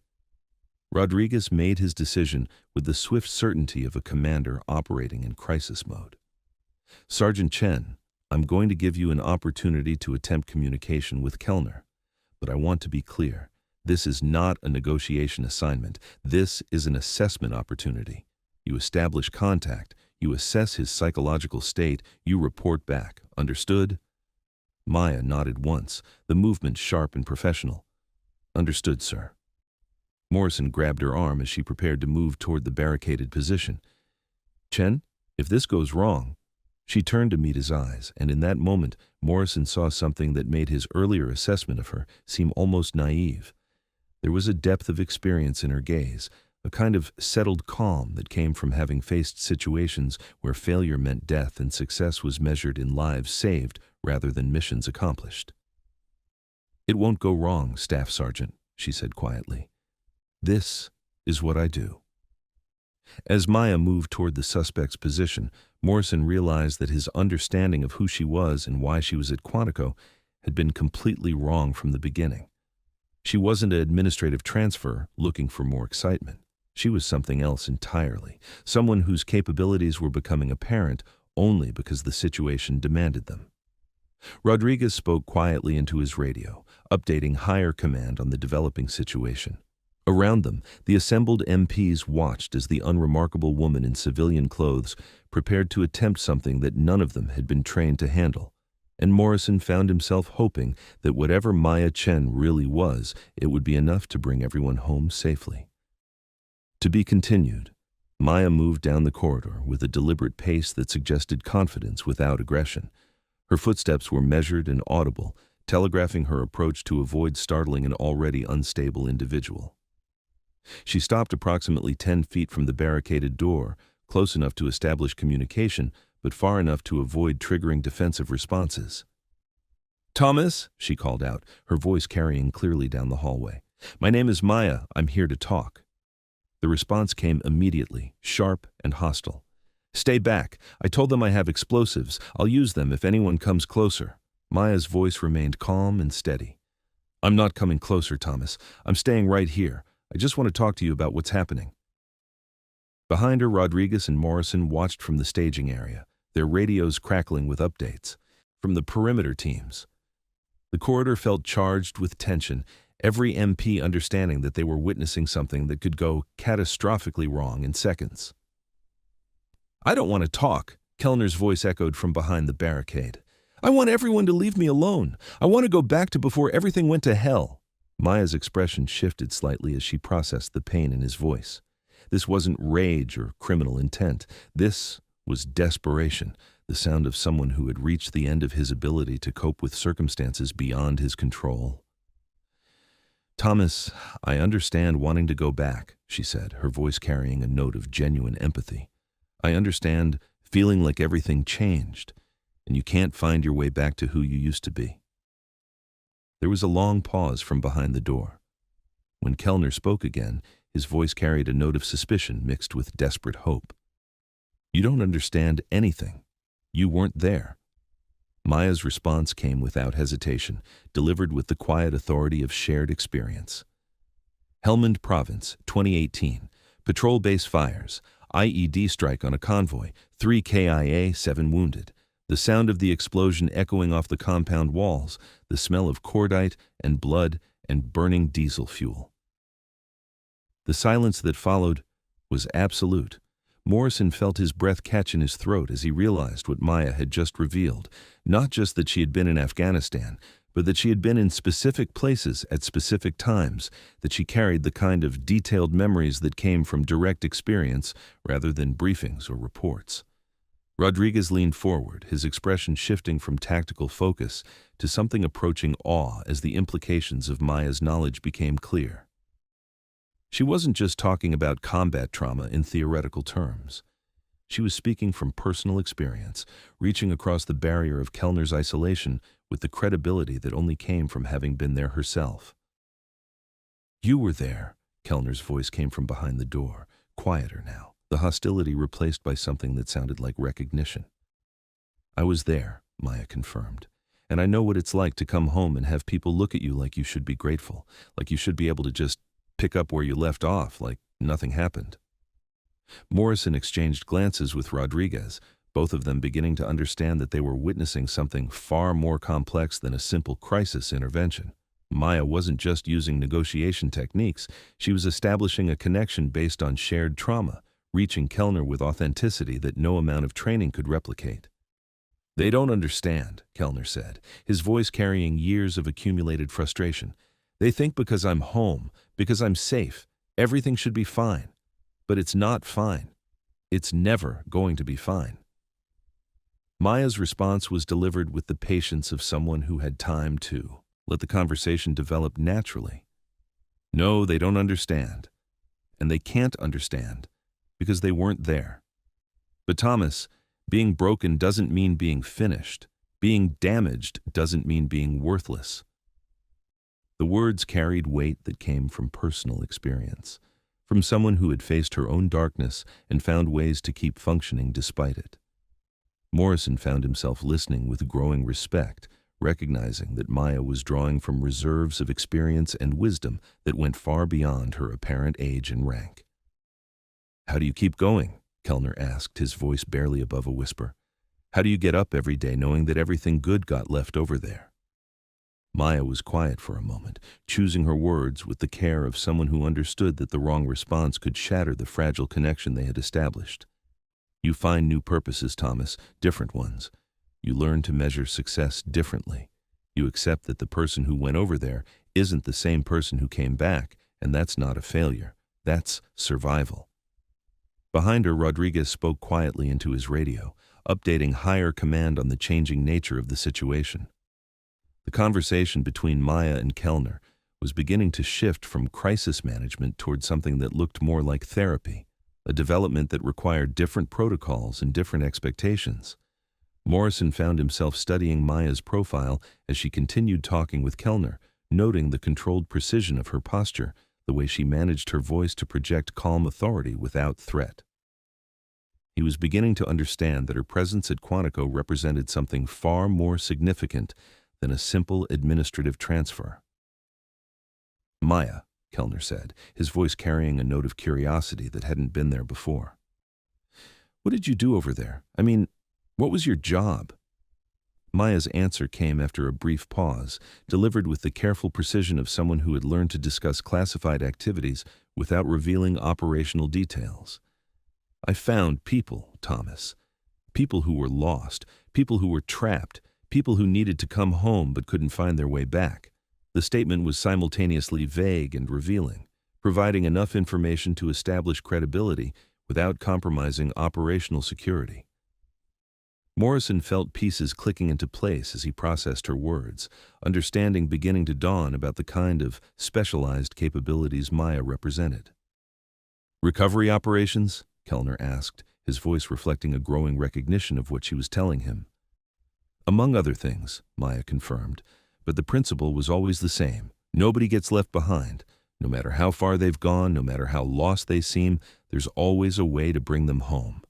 Rodriguez made his decision with the swift certainty of a commander operating in crisis mode. "Sergeant Chen, I'm going to give you an opportunity to attempt communication with Kellner, but I want to be clear. This is not a negotiation assignment. This is an assessment opportunity. You establish contact, you assess his psychological state, you report back. Understood?" Maya nodded once, the movement sharp and professional. "Understood, sir." Morrison grabbed her arm as she prepared to move toward the barricaded position. "Chen, if this goes wrong..." She turned to meet his eyes, and in that moment, Morrison saw something that made his earlier assessment of her seem almost naive. There was a depth of experience in her gaze, a kind of settled calm that came from having faced situations where failure meant death and success was measured in lives saved rather than missions accomplished. "It won't go wrong, Staff Sergeant," she said quietly. "This is what I do." As Maya moved toward the suspect's position, Morrison realized that his understanding of who she was and why she was at Quantico had been completely wrong from the beginning. She wasn't an administrative transfer looking for more excitement. She was something else entirely, someone whose capabilities were becoming apparent only because the situation demanded them. Rodriguez spoke quietly into his radio, updating higher command on the developing situation. Around them, the assembled MPs watched as the unremarkable woman in civilian clothes prepared to attempt something that none of them had been trained to handle, and Morrison found himself hoping that whatever Maya Chen really was, it would be enough to bring everyone home safely. To be continued. Maya moved down the corridor with a deliberate pace that suggested confidence without aggression. Her footsteps were measured and audible, telegraphing her approach to avoid startling an already unstable individual. She stopped approximately 10 feet from the barricaded door, close enough to establish communication, but far enough to avoid triggering defensive responses. "Thomas," she called out, her voice carrying clearly down the hallway. "My name is Maya. I'm here to talk." The response came immediately, sharp and hostile. "Stay back. I told them I have explosives. I'll use them if anyone comes closer." Maya's voice remained calm and steady. "I'm not coming closer, Thomas. I'm staying right here. I just want to talk to you about what's happening." Behind her, Rodriguez and Morrison watched from the staging area, their radios crackling with updates from the perimeter teams. The corridor felt charged with tension, every MP understanding that they were witnessing something that could go catastrophically wrong in seconds. "I don't want to talk," Kellner's voice echoed from behind the barricade. "I want everyone to leave me alone. I want to go back to before everything went to hell." Maya's expression shifted slightly as she processed the pain in his voice. This wasn't rage or criminal intent. This was desperation, the sound of someone who had reached the end of his ability to cope with circumstances beyond his control. "Thomas, I understand wanting to go back," she said, her voice carrying a note of genuine empathy. "I understand feeling like everything changed, and you can't find your way back to who you used to be." There was a long pause from behind the door. When Kellner spoke again, his voice carried a note of suspicion mixed with desperate hope. "You don't understand anything. You weren't there." Maya's response came without hesitation, delivered with the quiet authority of shared experience. "Helmand Province, 2018. Patrol base fires. IED strike on a convoy. 3 KIA, 7 wounded. The sound of the explosion echoing off the compound walls, the smell of cordite and blood and burning diesel fuel." The silence that followed was absolute. Morrison felt his breath catch in his throat as he realized what Maya had just revealed, not just that she had been in Afghanistan, but that she had been in specific places at specific times, that she carried the kind of detailed memories that came from direct experience rather than briefings or reports. Rodriguez leaned forward, his expression shifting from tactical focus to something approaching awe as the implications of Maya's knowledge became clear. She wasn't just talking about combat trauma in theoretical terms. She was speaking from personal experience, reaching across the barrier of Kellner's isolation with the credibility that only came from having been there herself. "You were there," Kellner's voice came from behind the door, quieter now, the hostility replaced by something that sounded like recognition. "I was there," Maya confirmed, "and I know what it's like to come home and have people look at you like you should be grateful, like you should be able to just pick up where you left off, like nothing happened." Morrison exchanged glances with Rodriguez, both of them beginning to understand that they were witnessing something far more complex than a simple crisis intervention. Maya wasn't just using negotiation techniques, she was establishing a connection based on shared trauma, reaching Kellner with authenticity that no amount of training could replicate. "They don't understand," Kellner said, his voice carrying years of accumulated frustration. "They think because I'm home, because I'm safe, everything should be fine. But it's not fine. It's never going to be fine." Maya's response was delivered with the patience of someone who had time to let the conversation develop naturally. No, they don't understand. And they can't understand because they weren't there. But Thomas, being broken doesn't mean being finished. Being damaged doesn't mean being worthless. The words carried weight that came from personal experience, from someone who had faced her own darkness and found ways to keep functioning despite it. Morrison found himself listening with growing respect, recognizing that Maya was drawing from reserves of experience and wisdom that went far beyond her apparent age and rank. "How do you keep going?" Kellner asked, his voice barely above a whisper. "How do you get up every day knowing that everything good got left over there?" Maya was quiet for a moment, choosing her words with the care of someone who understood that the wrong response could shatter the fragile connection they had established. "You find new purposes, Thomas, different ones. You learn to measure success differently. You accept that the person who went over there isn't the same person who came back, and that's not a failure. That's survival." Behind her, Rodriguez spoke quietly into his radio, updating higher command on the changing nature of the situation. The conversation between Maya and Kellner was beginning to shift from crisis management toward something that looked more like therapy, a development that required different protocols and different expectations. Morrison found himself studying Maya's profile as she continued talking with Kellner, noting the controlled precision of her posture, the way she managed her voice to project calm authority without threat. He was beginning to understand that her presence at Quantico represented something far more significant than a simple administrative transfer. "Maya," Kellner said, his voice carrying a note of curiosity that hadn't been there before. "What did you do over there? I mean, what was your job?" Maya's answer came after a brief pause, delivered with the careful precision of someone who had learned to discuss classified activities without revealing operational details. "I found people, Thomas. People who were lost, people who were trapped, people who needed to come home but couldn't find their way back." The statement was simultaneously vague and revealing, providing enough information to establish credibility without compromising operational security. Morrison felt pieces clicking into place as he processed her words, understanding beginning to dawn about the kind of specialized capabilities Maya represented. "Recovery operations?" Kellner asked, his voice reflecting a growing recognition of what she was telling him. "Among other things," Maya confirmed, but the principle was always the same. Nobody gets left behind. No matter how far they've gone, no matter how lost they seem, there's always a way to bring them home.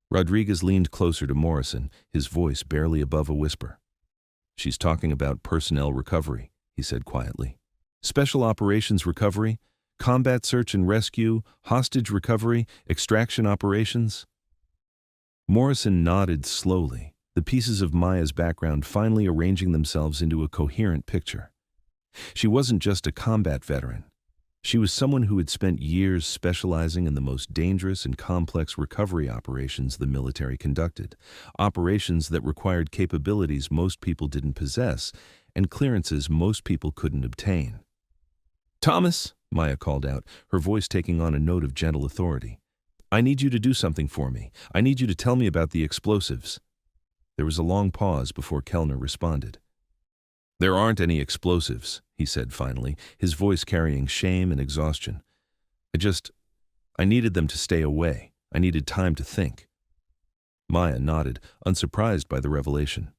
Rodriguez leaned closer to Morrison, his voice barely above a whisper. "She's talking about personnel recovery," he said quietly. "Special operations recovery, combat search and rescue, hostage recovery, extraction operations." Morrison nodded slowly, the pieces of Maya's background finally arranging themselves into a coherent picture. She wasn't just a combat veteran. She was someone who had spent years specializing in the most dangerous and complex recovery operations the military conducted, operations that required capabilities most people didn't possess and clearances most people couldn't obtain. "Thomas," Maya called out, her voice taking on a note of gentle authority. "I need you to do something for me. I need you to tell me about the explosives." There was a long pause before Kellner responded. "There aren't any explosives," he said finally, his voice carrying shame and exhaustion. I needed them to stay away. I needed time to think." Maya nodded, unsurprised by the revelation.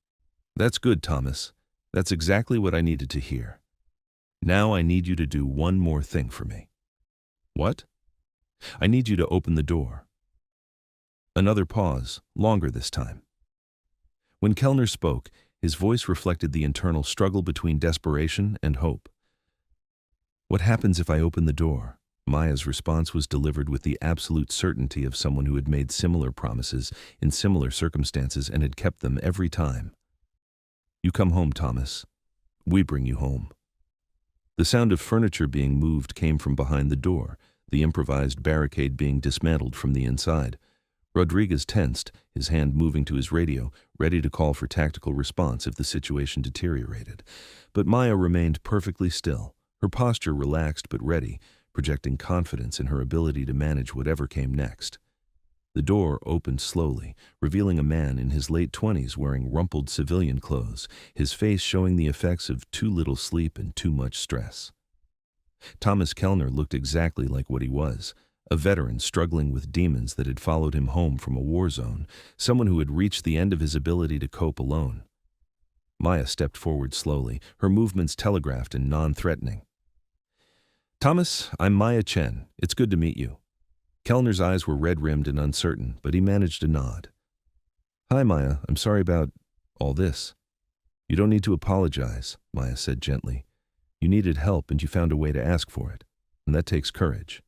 "That's good, Thomas. That's exactly what I needed to hear. Now I need you to do one more thing for me." "What?" "I need you to open the door." Another pause, longer this time. When Kellner spoke, his voice reflected the internal struggle between desperation and hope. "What happens if I open the door?" Maya's response was delivered with the absolute certainty of someone who had made similar promises in similar circumstances and had kept them every time. "You come home, Thomas. We bring you home." The sound of furniture being moved came from behind the door, the improvised barricade being dismantled from the inside. Rodriguez tensed, his hand moving to his radio, ready to call for tactical response if the situation deteriorated. But Maya remained perfectly still, her posture relaxed but ready, projecting confidence in her ability to manage whatever came next. The door opened slowly, revealing a man in his late 20s wearing rumpled civilian clothes, his face showing the effects of too little sleep and too much stress. Thomas Kellner looked exactly like what he was, a veteran struggling with demons that had followed him home from a war zone, someone who had reached the end of his ability to cope alone. Maya stepped forward slowly, her movements telegraphed and non-threatening. "Thomas, I'm Maya Chen. It's good to meet you." Kellner's eyes were red-rimmed and uncertain, but he managed a nod. "Hi, Maya. I'm sorry about all this." "You don't need to apologize," Maya said gently. "You needed help and you found a way to ask for it, and that takes courage."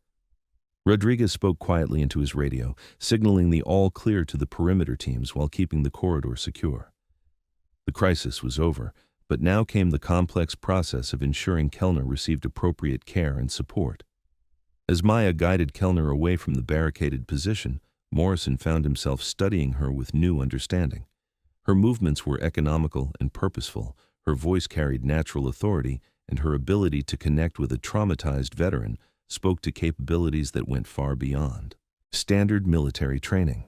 Rodriguez spoke quietly into his radio, signaling the all clear to the perimeter teams while keeping the corridor secure. The crisis was over, but now came the complex process of ensuring Kellner received appropriate care and support. As Maya guided Kellner away from the barricaded position, Morrison found himself studying her with new understanding. Her movements were economical and purposeful, her voice carried natural authority, and her ability to connect with a traumatized veteran spoke to capabilities that went far beyond standard military training.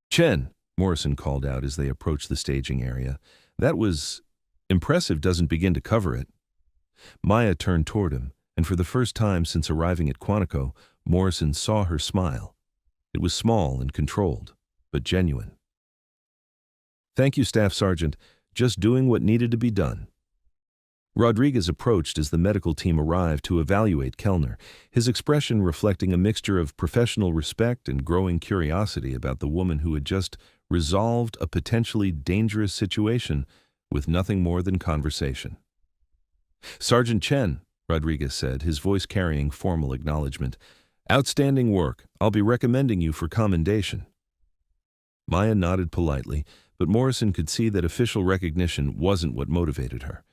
"Chen," Morrison called out as they approached the staging area. "That was impressive doesn't begin to cover it." Maya turned toward him, and for the first time since arriving at Quantico, Morrison saw her smile. It was small and controlled, but genuine. "Thank you, Staff Sergeant. Just doing what needed to be done." Rodriguez approached as the medical team arrived to evaluate Kellner, his expression reflecting a mixture of professional respect and growing curiosity about the woman who had just resolved a potentially dangerous situation with nothing more than conversation. "Sergeant Chen," Rodriguez said, his voice carrying formal acknowledgement. "Outstanding work. I'll be recommending you for commendation." Maya nodded politely, but Morrison could see that official recognition wasn't what motivated her.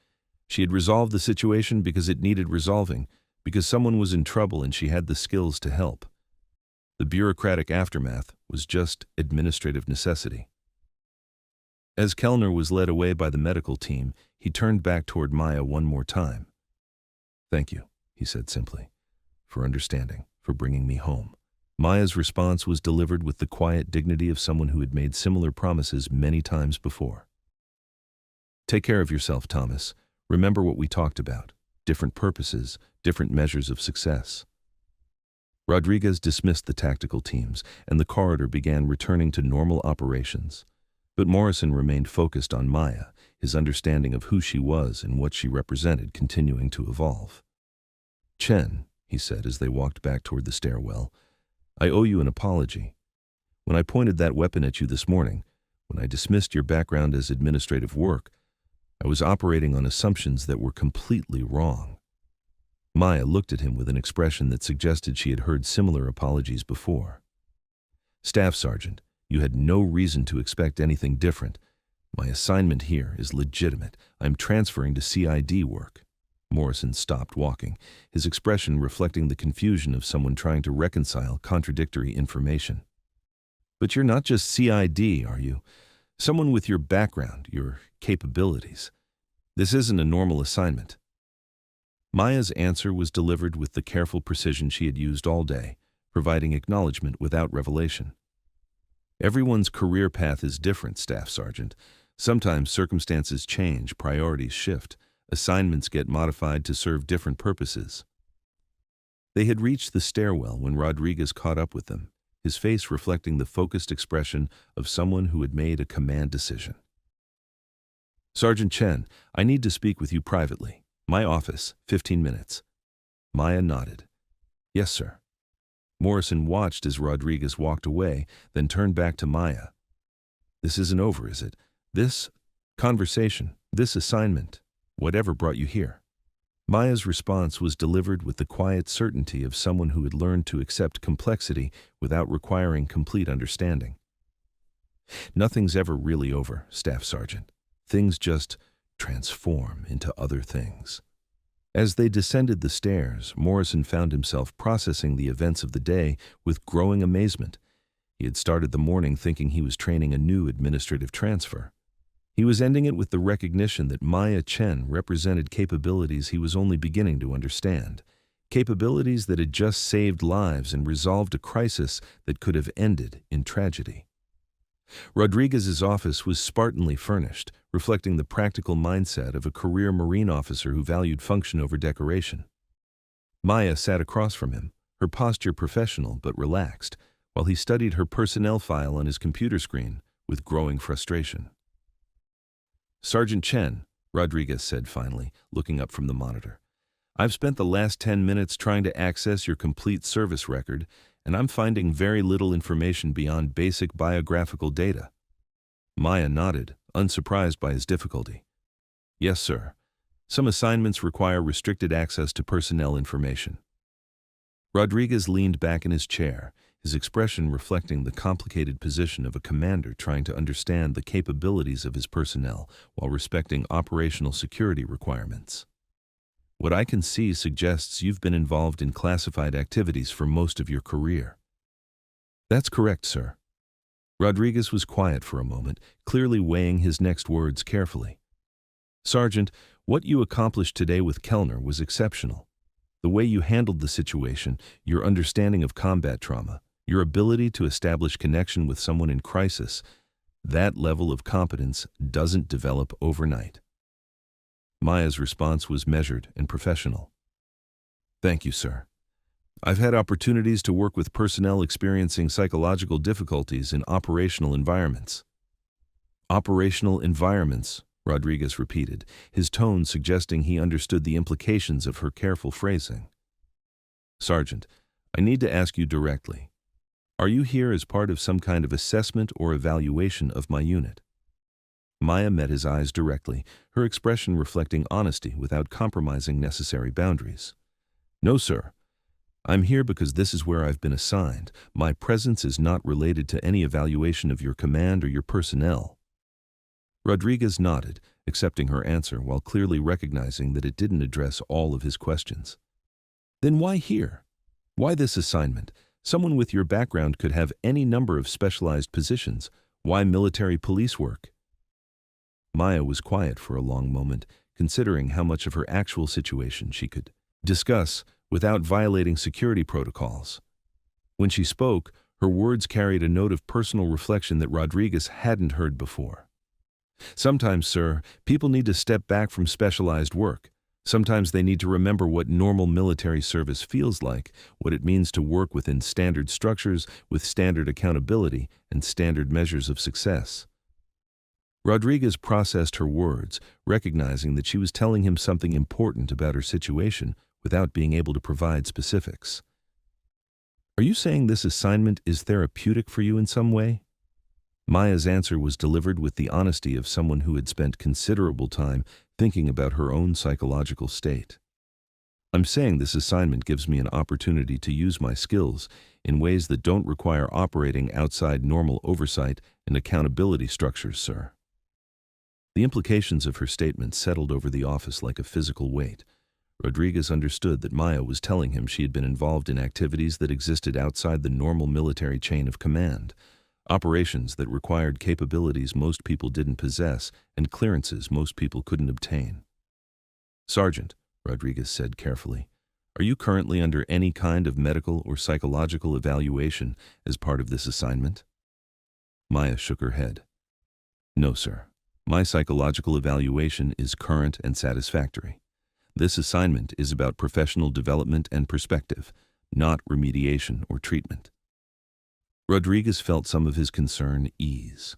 She had resolved the situation because it needed resolving, because someone was in trouble and she had the skills to help. The bureaucratic aftermath was just administrative necessity. As Kellner was led away by the medical team, he turned back toward Maya one more time. "Thank you," he said simply, "for understanding, for bringing me home." Maya's response was delivered with the quiet dignity of someone who had made similar promises many times before. "Take care of yourself, Thomas. Remember what we talked about. Different purposes, different measures of success." Rodriguez dismissed the tactical teams, and the corridor began returning to normal operations. But Morrison remained focused on Maya, his understanding of who she was and what she represented continuing to evolve. "Chen," he said as they walked back toward the stairwell, "I owe you an apology. When I pointed that weapon at you this morning, when I dismissed your background as administrative work, I was operating on assumptions that were completely wrong." Maya looked at him with an expression that suggested she had heard similar apologies before. "Staff Sergeant, you had no reason to expect anything different. My assignment here is legitimate. I'm transferring to CID work." Morrison stopped walking, his expression reflecting the confusion of someone trying to reconcile contradictory information. "But you're not just CID, are you? Someone with your background, your capabilities. This isn't a normal assignment." Maya's answer was delivered with the careful precision she had used all day, providing acknowledgement without revelation. "Everyone's career path is different, Staff Sergeant. Sometimes circumstances change, priorities shift, assignments get modified to serve different purposes." They had reached the stairwell when Rodriguez caught up with them, his face reflecting the focused expression of someone who had made a command decision. "Sergeant Chen, I need to speak with you privately. My office, 15 minutes. Maya nodded. "Yes, sir." Morrison watched as Rodriguez walked away, then turned back to Maya. "This isn't over, is it? This conversation, this assignment, whatever brought you here?" Maya's response was delivered with the quiet certainty of someone who had learned to accept complexity without requiring complete understanding. "Nothing's ever really over, Staff Sergeant. Things just transform into other things." As they descended the stairs, Morrison found himself processing the events of the day with growing amazement. He had started the morning thinking he was training a new administrative transfer. He was ending it with the recognition that Maya Chen represented capabilities he was only beginning to understand, capabilities that had just saved lives and resolved a crisis that could have ended in tragedy. Rodriguez's office was spartanly furnished, reflecting the practical mindset of a career Marine officer who valued function over decoration. Maya sat across from him, her posture professional but relaxed, while he studied her personnel file on his computer screen with growing frustration. "Sergeant Chen," Rodriguez said finally, looking up from the monitor, "I've spent the last 10 minutes trying to access your complete service record, and I'm finding very little information beyond basic biographical data." Maya nodded, unsurprised by his difficulty. "Yes, sir. Some assignments require restricted access to personnel information." Rodriguez leaned back in his chair, his expression reflecting the complicated position of a commander trying to understand the capabilities of his personnel while respecting operational security requirements. "What I can see suggests you've been involved in classified activities for most of your career." "That's correct, sir." Rodriguez was quiet for a moment, clearly weighing his next words carefully. "Sergeant, what you accomplished today with Kellner was exceptional. The way you handled the situation, your understanding of combat trauma, your ability to establish connection with someone in crisis, that level of competence doesn't develop overnight." Maya's response was measured and professional. "Thank you, sir. I've had opportunities to work with personnel experiencing psychological difficulties in operational environments." "Operational environments," Rodriguez repeated, his tone suggesting he understood the implications of her careful phrasing. "Sergeant, I need to ask you directly. Are you here as part of some kind of assessment or evaluation of my unit?" Maya met his eyes directly, her expression reflecting honesty without compromising necessary boundaries. "No, sir. I'm here because this is where I've been assigned. My presence is not related to any evaluation of your command or your personnel." Rodriguez nodded, accepting her answer while clearly recognizing that it didn't address all of his questions. "Then why here? Why this assignment? Someone with your background could have any number of specialized positions. Why military police work?" Maya was quiet for a long moment, considering how much of her actual situation she could discuss without violating security protocols. When she spoke, her words carried a note of personal reflection that Rodriguez hadn't heard before. "Sometimes, sir, people need to step back from specialized work. Sometimes they need to remember what normal military service feels like, what it means to work within standard structures with standard accountability and standard measures of success." Rodriguez processed her words, recognizing that she was telling him something important about her situation without being able to provide specifics. "Are you saying this assignment is therapeutic for you in some way?" Maya's answer was delivered with the honesty of someone who had spent considerable time thinking about her own psychological state. "I'm saying this assignment gives me an opportunity to use my skills in ways that don't require operating outside normal oversight and accountability structures, sir." The implications of her statement settled over the office like a physical weight. Rodriguez understood that Maya was telling him she had been involved in activities that existed outside the normal military chain of command, operations that required capabilities most people didn't possess and clearances most people couldn't obtain. "Sergeant," Rodriguez said carefully, "are you currently under any kind of medical or psychological evaluation as part of this assignment?" Maya shook her head. "No, sir. My psychological evaluation is current and satisfactory. This assignment is about professional development and perspective, not remediation or treatment." Rodriguez felt some of his concern ease.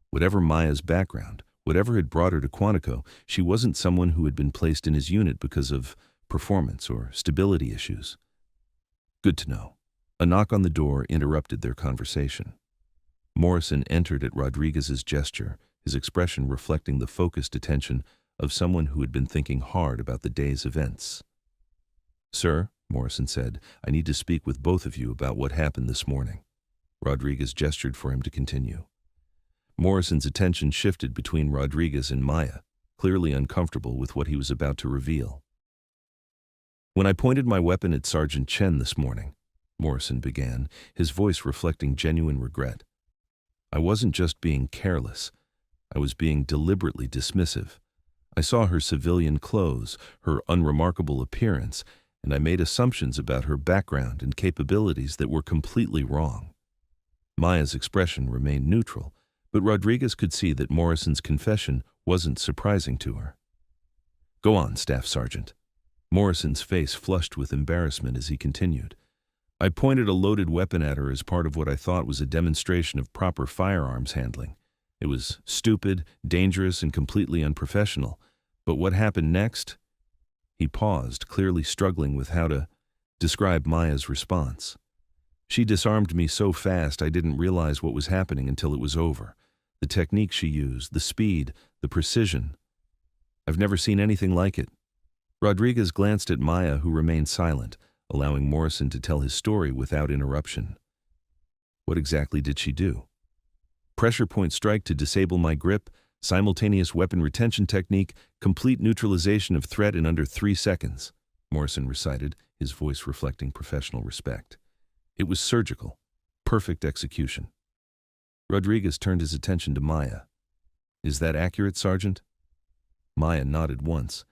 Whatever Maya's background, whatever had brought her to Quantico, she wasn't someone who had been placed in his unit because of performance or stability issues. Good to know. A knock on the door interrupted their conversation. Morrison entered at Rodriguez's gesture, his expression reflecting the focused attention of someone who had been thinking hard about the day's events. "Sir," Morrison said, "I need to speak with both of you about what happened this morning." Rodriguez gestured for him to continue. Morrison's attention shifted between Rodriguez and Maya, clearly uncomfortable with what he was about to reveal. "When I pointed my weapon at Sergeant Chen this morning," Morrison began, his voice reflecting genuine regret, "I wasn't just being careless. I was being deliberately dismissive. I saw her civilian clothes, her unremarkable appearance, and I made assumptions about her background and capabilities that were completely wrong. Maya's expression remained neutral, but Rodriguez could see that Morrison's confession wasn't surprising to her. "Go on, Staff Sergeant." Morrison's face flushed with embarrassment as he continued. "I pointed a loaded weapon at her as part of what I thought was a demonstration of proper firearms handling. It was stupid, dangerous, and completely unprofessional. But what happened next?" He paused, clearly struggling with how to describe Maya's response. "She disarmed me so fast I didn't realize what was happening until it was over. The technique she used, the speed, the precision. I've never seen anything like it." Rodriguez glanced at Maya, who remained silent, allowing Morrison to tell his story without interruption. "What exactly did she do?" "Pressure point strike to disable my grip, simultaneous weapon retention technique, complete neutralization of threat in under 3 seconds, Morrison recited, his voice reflecting professional respect. "It was surgical. Perfect execution." Rodriguez turned his attention to Maya. "Is that accurate, Sergeant?" Maya nodded once.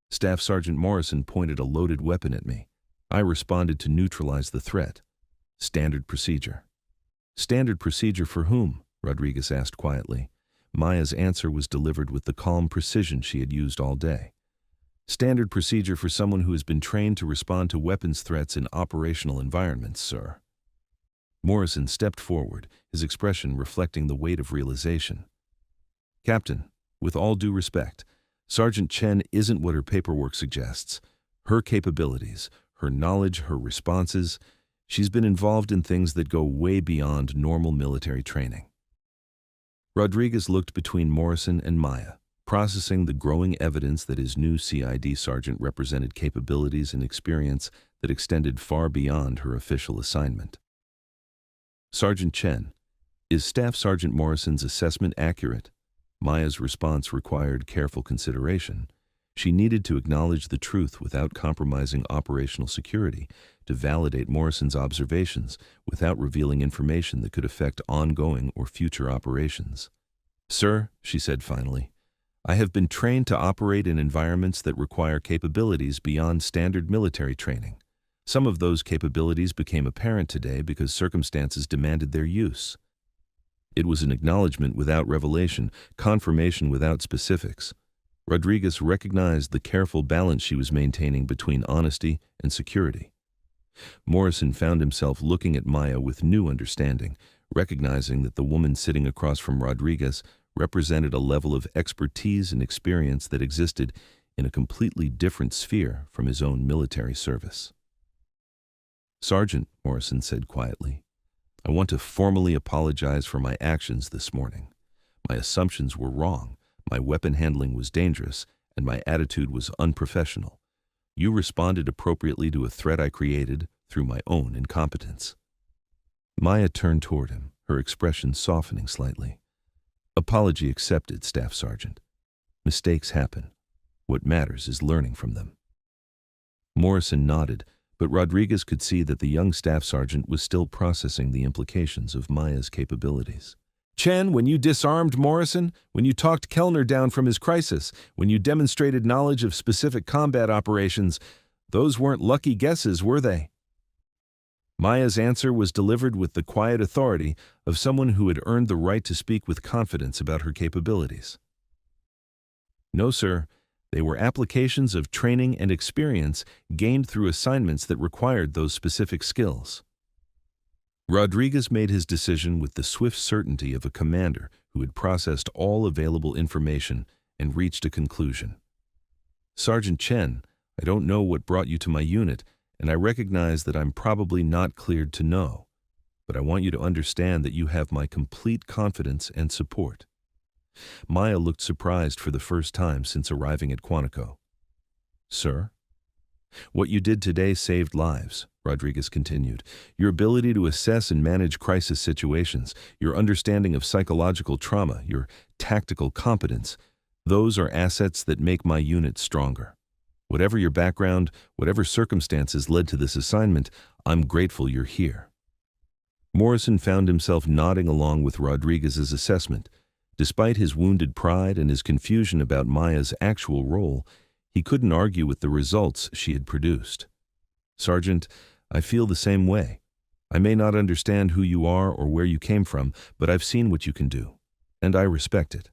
"Staff Sergeant Morrison pointed a loaded weapon at me. I responded to neutralize the threat. Standard procedure." "Standard procedure for whom?" Rodriguez asked quietly. Maya's answer was delivered with the calm precision she had used all day. "Standard procedure for someone who has been trained to respond to weapons threats in operational environments, sir." Morrison stepped forward, his expression reflecting the weight of realization. "Captain, with all due respect, Sergeant Chen isn't what her paperwork suggests. Her capabilities, her knowledge, her responses, she's been involved in things that go way beyond normal military training." Rodriguez looked between Morrison and Maya, processing the growing evidence that his new CID sergeant represented capabilities and experience that extended far beyond her official assignment. "Sergeant Chen, is Staff Sergeant Morrison's assessment accurate?" Maya's response required careful consideration. She needed to acknowledge the truth without compromising operational security, to validate Morrison's observations without revealing information that could affect ongoing or future operations. "Sir," she said finally, "I have been trained to operate in environments that require capabilities beyond standard military training. Some of those capabilities became apparent today because circumstances demanded their use." It was an acknowledgement without revelation, confirmation without specifics. Rodriguez recognized the careful balance she was maintaining between honesty and security. Morrison found himself looking at Maya with new understanding, recognizing that the woman sitting across from Rodriguez represented a level of expertise and experience that existed in a completely different sphere from his own military service. "Sergeant," Morrison said quietly, "I want to formally apologize for my actions this morning. My assumptions were wrong, my weapon handling was dangerous, and my attitude was unprofessional. You responded appropriately to a threat I created through my own incompetence." Maya turned toward him, her expression softening slightly. "Apology accepted, Staff Sergeant. Mistakes happen. What matters is learning from them." Morrison nodded, but Rodriguez could see that the young staff sergeant was still processing the implications of Maya's capabilities. "Chen, when you disarmed Morrison, when you talked Kellner down from his crisis, when you demonstrated knowledge of specific combat operations, those weren't lucky guesses, were they?" Maya's answer was delivered with the quiet authority of someone who had earned the right to speak with confidence about her capabilities. "No, sir. They were applications of training and experience gained through assignments that required those specific skills." Rodriguez made his decision with the swift certainty of a commander who had processed all available information and reached a conclusion. "Sergeant Chen, I don't know what brought you to my unit, and I recognize that I'm probably not cleared to know, but I want you to understand that you have my complete confidence and support." Maya looked surprised for the first time since arriving at Quantico. "Sir?" "What you did today saved lives," Rodriguez continued. "Your ability to assess and manage crisis situations, your understanding of psychological trauma, your tactical competence, those are assets that make my unit stronger. Whatever your background, whatever circumstances led to this assignment, I'm grateful you're here." Morrison found himself nodding along with Rodriguez's assessment. Despite his wounded pride and his confusion about Maya's actual role, he couldn't argue with the results she had produced. Sergeant, I feel the same way. I may not understand who you are or where you came from, but I've seen what you can do, and I respect it.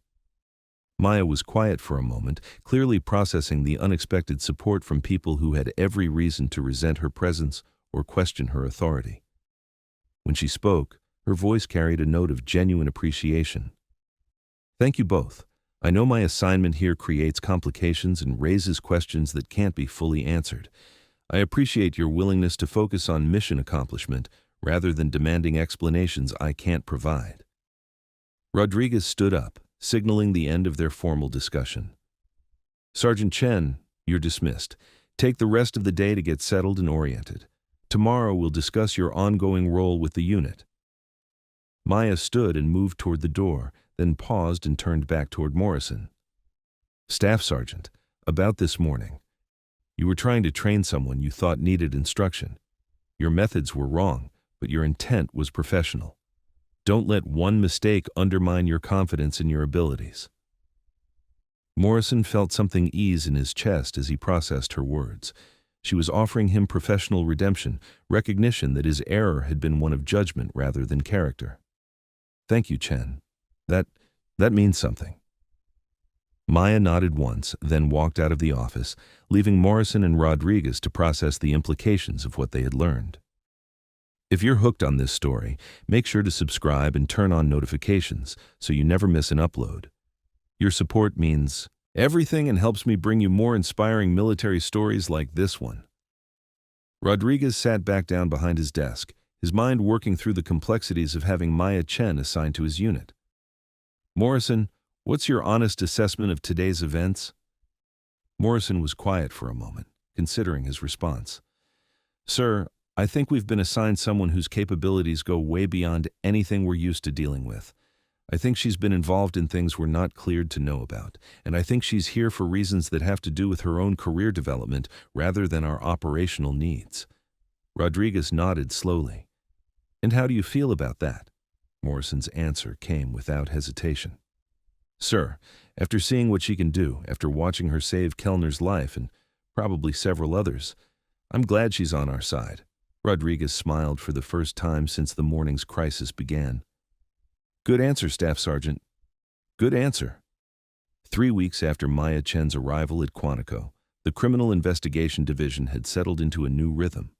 Maya was quiet for a moment, clearly processing the unexpected support from people who had every reason to resent her presence or question her authority. When she spoke, her voice carried a note of genuine appreciation. Thank you both. I know my assignment here creates complications and raises questions that can't be fully answered. I appreciate your willingness to focus on mission accomplishment rather than demanding explanations I can't provide. Rodriguez stood up, signaling the end of their formal discussion. Sergeant Chen, you're dismissed. Take the rest of the day to get settled and oriented. Tomorrow we'll discuss your ongoing role with the unit. Maya stood and moved toward the door, then paused and turned back toward Morrison. Staff Sergeant, about this morning. You were trying to train someone you thought needed instruction. Your methods were wrong, but your intent was professional. Don't let one mistake undermine your confidence in your abilities. Morrison felt something ease in his chest as he processed her words. She was offering him professional redemption, recognition that his error had been one of judgment rather than character. Thank you, Chen. That means something. Maya nodded once, then walked out of the office, leaving Morrison and Rodriguez to process the implications of what they had learned. If you're hooked on this story, make sure to subscribe and turn on notifications so you never miss an upload. Your support means everything and helps me bring you more inspiring military stories like this one. Rodriguez sat back down behind his desk, his mind working through the complexities of having Maya Chen assigned to his unit. Morrison, what's your honest assessment of today's events? Morrison was quiet for a moment, considering his response. Sir, I think we've been assigned someone whose capabilities go way beyond anything we're used to dealing with. I think she's been involved in things we're not cleared to know about, and I think she's here for reasons that have to do with her own career development rather than our operational needs. Rodriguez nodded slowly. And how do you feel about that? Morrison's answer came without hesitation. Sir, after seeing what she can do, after watching her save Kellner's life and probably several others, I'm glad she's on our side. Rodriguez smiled for the first time since the morning's crisis began. Good answer, Staff Sergeant. Good answer. 3 weeks after Maya Chen's arrival at Quantico, the Criminal Investigation Division had settled into a new rhythm.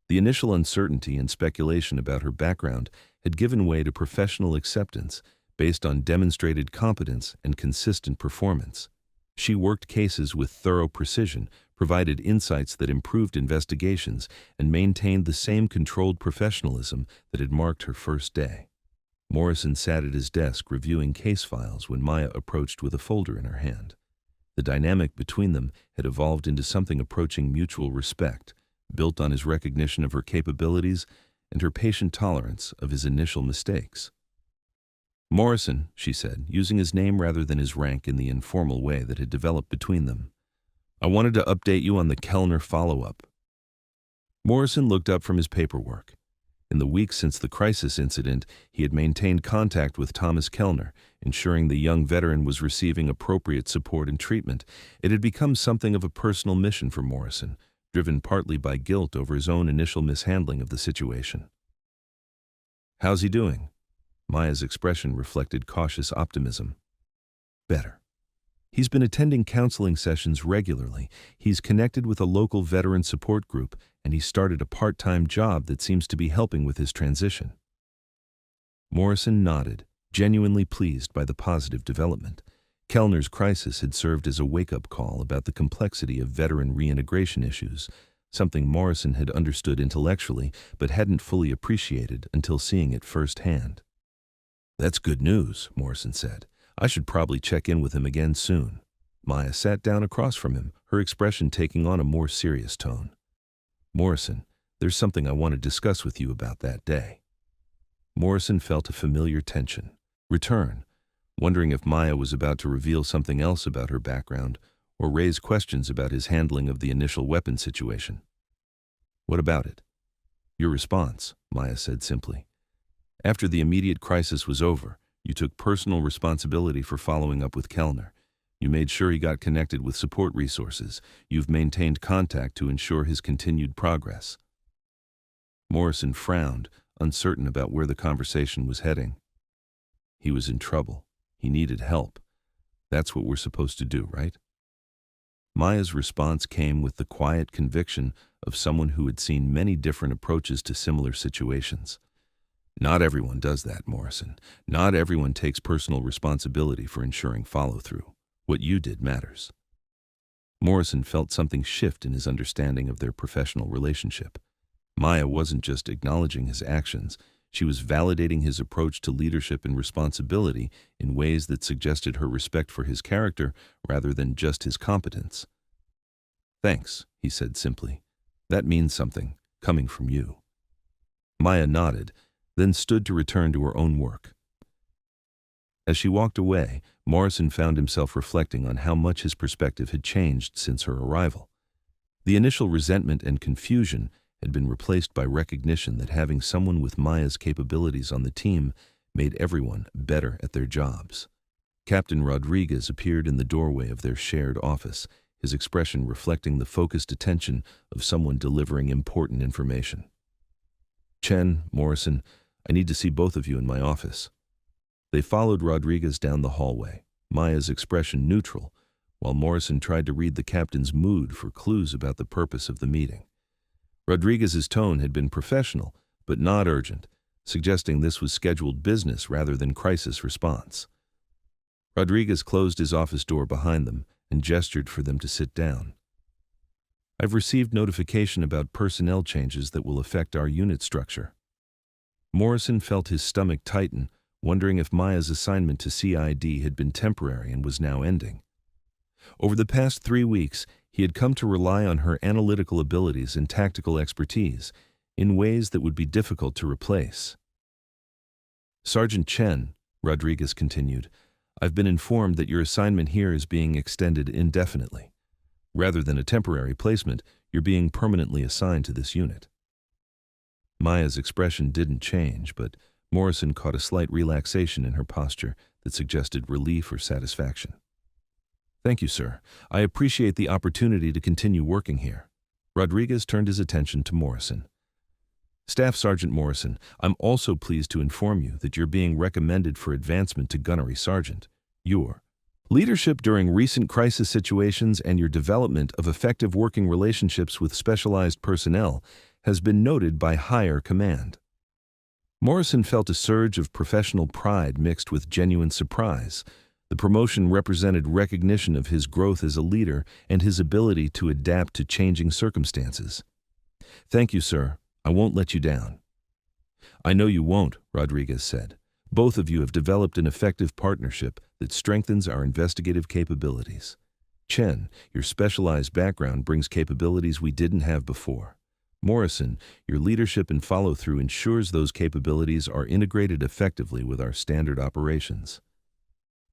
The initial uncertainty and speculation about her background had given way to professional acceptance based on demonstrated competence and consistent performance. She worked cases with thorough precision, provided insights that improved investigations, and maintained the same controlled professionalism that had marked her first day. Morrison sat at his desk reviewing case files when Maya approached with a folder in her hand. The dynamic between them had evolved into something approaching mutual respect, built on his recognition of her capabilities and her patient tolerance of his initial mistakes. Morrison, she said, using his name rather than his rank in the informal way that had developed between them. I wanted to update you on the Kellner follow-up. Morrison looked up from his paperwork. In the weeks since the crisis incident, he had maintained contact with Thomas Kellner, ensuring the young veteran was receiving appropriate support and treatment. It had become something of a personal mission for Morrison, driven partly by guilt over his own initial mishandling of the situation. How's he doing? Maya's expression reflected cautious optimism. Better. He's been attending counseling sessions regularly. He's connected with a local veteran support group, and he started a part-time job that seems to be helping with his transition. Morrison nodded, genuinely pleased by the positive development. Kellner's crisis had served as a wake-up call about the complexity of veteran reintegration issues, something Morrison had understood intellectually but hadn't fully appreciated until seeing it firsthand. That's good news, Morrison said. I should probably check in with him again soon. Maya sat down across from him, her expression taking on a more serious tone. Morrison, there's something I want to discuss with you about that day. Morrison felt a familiar tension. Return, wondering if Maya was about to reveal something else about her background or raise questions about his handling of the initial weapon situation. What about it? Your response, Maya said simply. After the immediate crisis was over, you took personal responsibility for following up with Kellner. You made sure he got connected with support resources. You've maintained contact to ensure his continued progress. Morrison frowned, uncertain about where the conversation was heading. He was in trouble. He needed help. That's what we're supposed to do, right? Maya's response came with the quiet conviction of someone who had seen many different approaches to similar situations. Not everyone does that, Morrison. Not everyone takes personal responsibility for ensuring follow-through. What you did matters. Morrison felt something shift in his understanding of their professional relationship. Maya wasn't just acknowledging his actions, she was validating his approach to leadership and responsibility in ways that suggested her respect for his character rather than just his competence. "Thanks," he said simply. "That means something, coming from you." Maya nodded, then stood to return to her own work. As she walked away, Morrison found himself reflecting on how much his perspective had changed since her arrival. The initial resentment and confusion had been replaced by recognition that having someone with Maya's capabilities on the team made everyone better at their jobs. Captain Rodriguez appeared in the doorway of their shared office, his expression reflecting the focused attention of someone delivering important information. "Chen, Morrison, I need to see both of you in my office." They followed Rodriguez down the hallway, Maya's expression neutral, while Morrison tried to read the captain's mood for clues about the purpose of the meeting. Rodriguez's tone had been professional, but not urgent, suggesting this was scheduled business rather than crisis response. Rodriguez closed his office door behind them and gestured for them to sit down. "I've received notification about personnel changes that will affect our unit structure." Morrison felt his stomach tighten, wondering if Maya's assignment to CID had been temporary and was now ending. Over the past 3 weeks, he had come to rely on her analytical abilities and tactical expertise in ways that would be difficult to replace. "Sergeant Chen," Rodriguez continued, "I've been informed that your assignment here is being extended indefinitely. Rather than a temporary placement, you're being permanently assigned to this unit." Maya's expression didn't change, but Morrison caught a slight relaxation in her posture that suggested relief or satisfaction. "Thank you, sir. I appreciate the opportunity to continue working here." Rodriguez turned his attention to Morrison. "Staff Sergeant Morrison, I'm also pleased to inform you that you're being recommended for advancement to gunnery sergeant. Your leadership during recent crisis situations and your development of effective working relationships with specialized personnel has been noted by higher command." Morrison felt a surge of professional pride mixed with genuine surprise. The promotion represented recognition of his growth as a leader and his ability to adapt to changing circumstances. "Thank you, sir. I won't let you down." "I know you won't," Rodriguez said. "Both of you have developed an effective partnership that strengthens our investigative capabilities. Chen, your specialized background brings capabilities we didn't have before. Morrison, your leadership and follow-through ensures those capabilities are integrated effectively with our standard operations."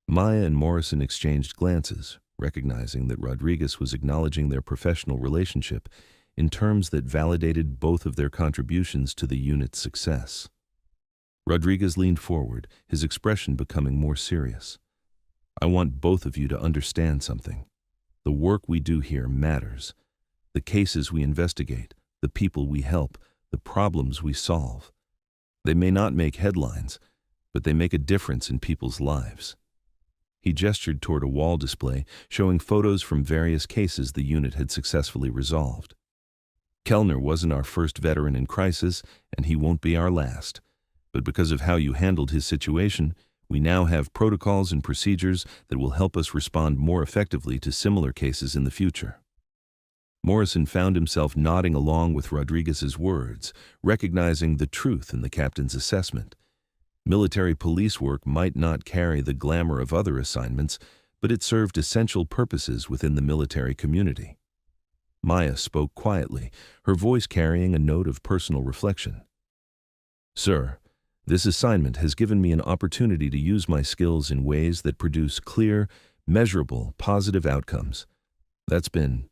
Maya and Morrison exchanged glances, recognizing that Rodriguez was acknowledging their professional relationship in terms that validated both of their contributions to the unit's success. Rodriguez leaned forward, his expression becoming more serious. "I want both of you to understand something. The work we do here matters. The cases we investigate, the people we help, the problems we solve. They may not make headlines, but they make a difference in people's lives." He gestured toward a wall display showing photos from various cases the unit had successfully resolved. "Kellner wasn't our first veteran in crisis, and he won't be our last. But because of how you handled his situation, we now have protocols and procedures that will help us respond more effectively to similar cases in the future." Morrison found himself nodding along with Rodriguez's words, recognizing the truth in the captain's assessment. Military police work might not carry the glamour of other assignments, but it served essential purposes within the military community. Maya spoke quietly, her voice carrying a note of personal reflection. "Sir, this assignment has given me an opportunity to use my skills in ways that produce clear, measurable, positive outcomes. That's been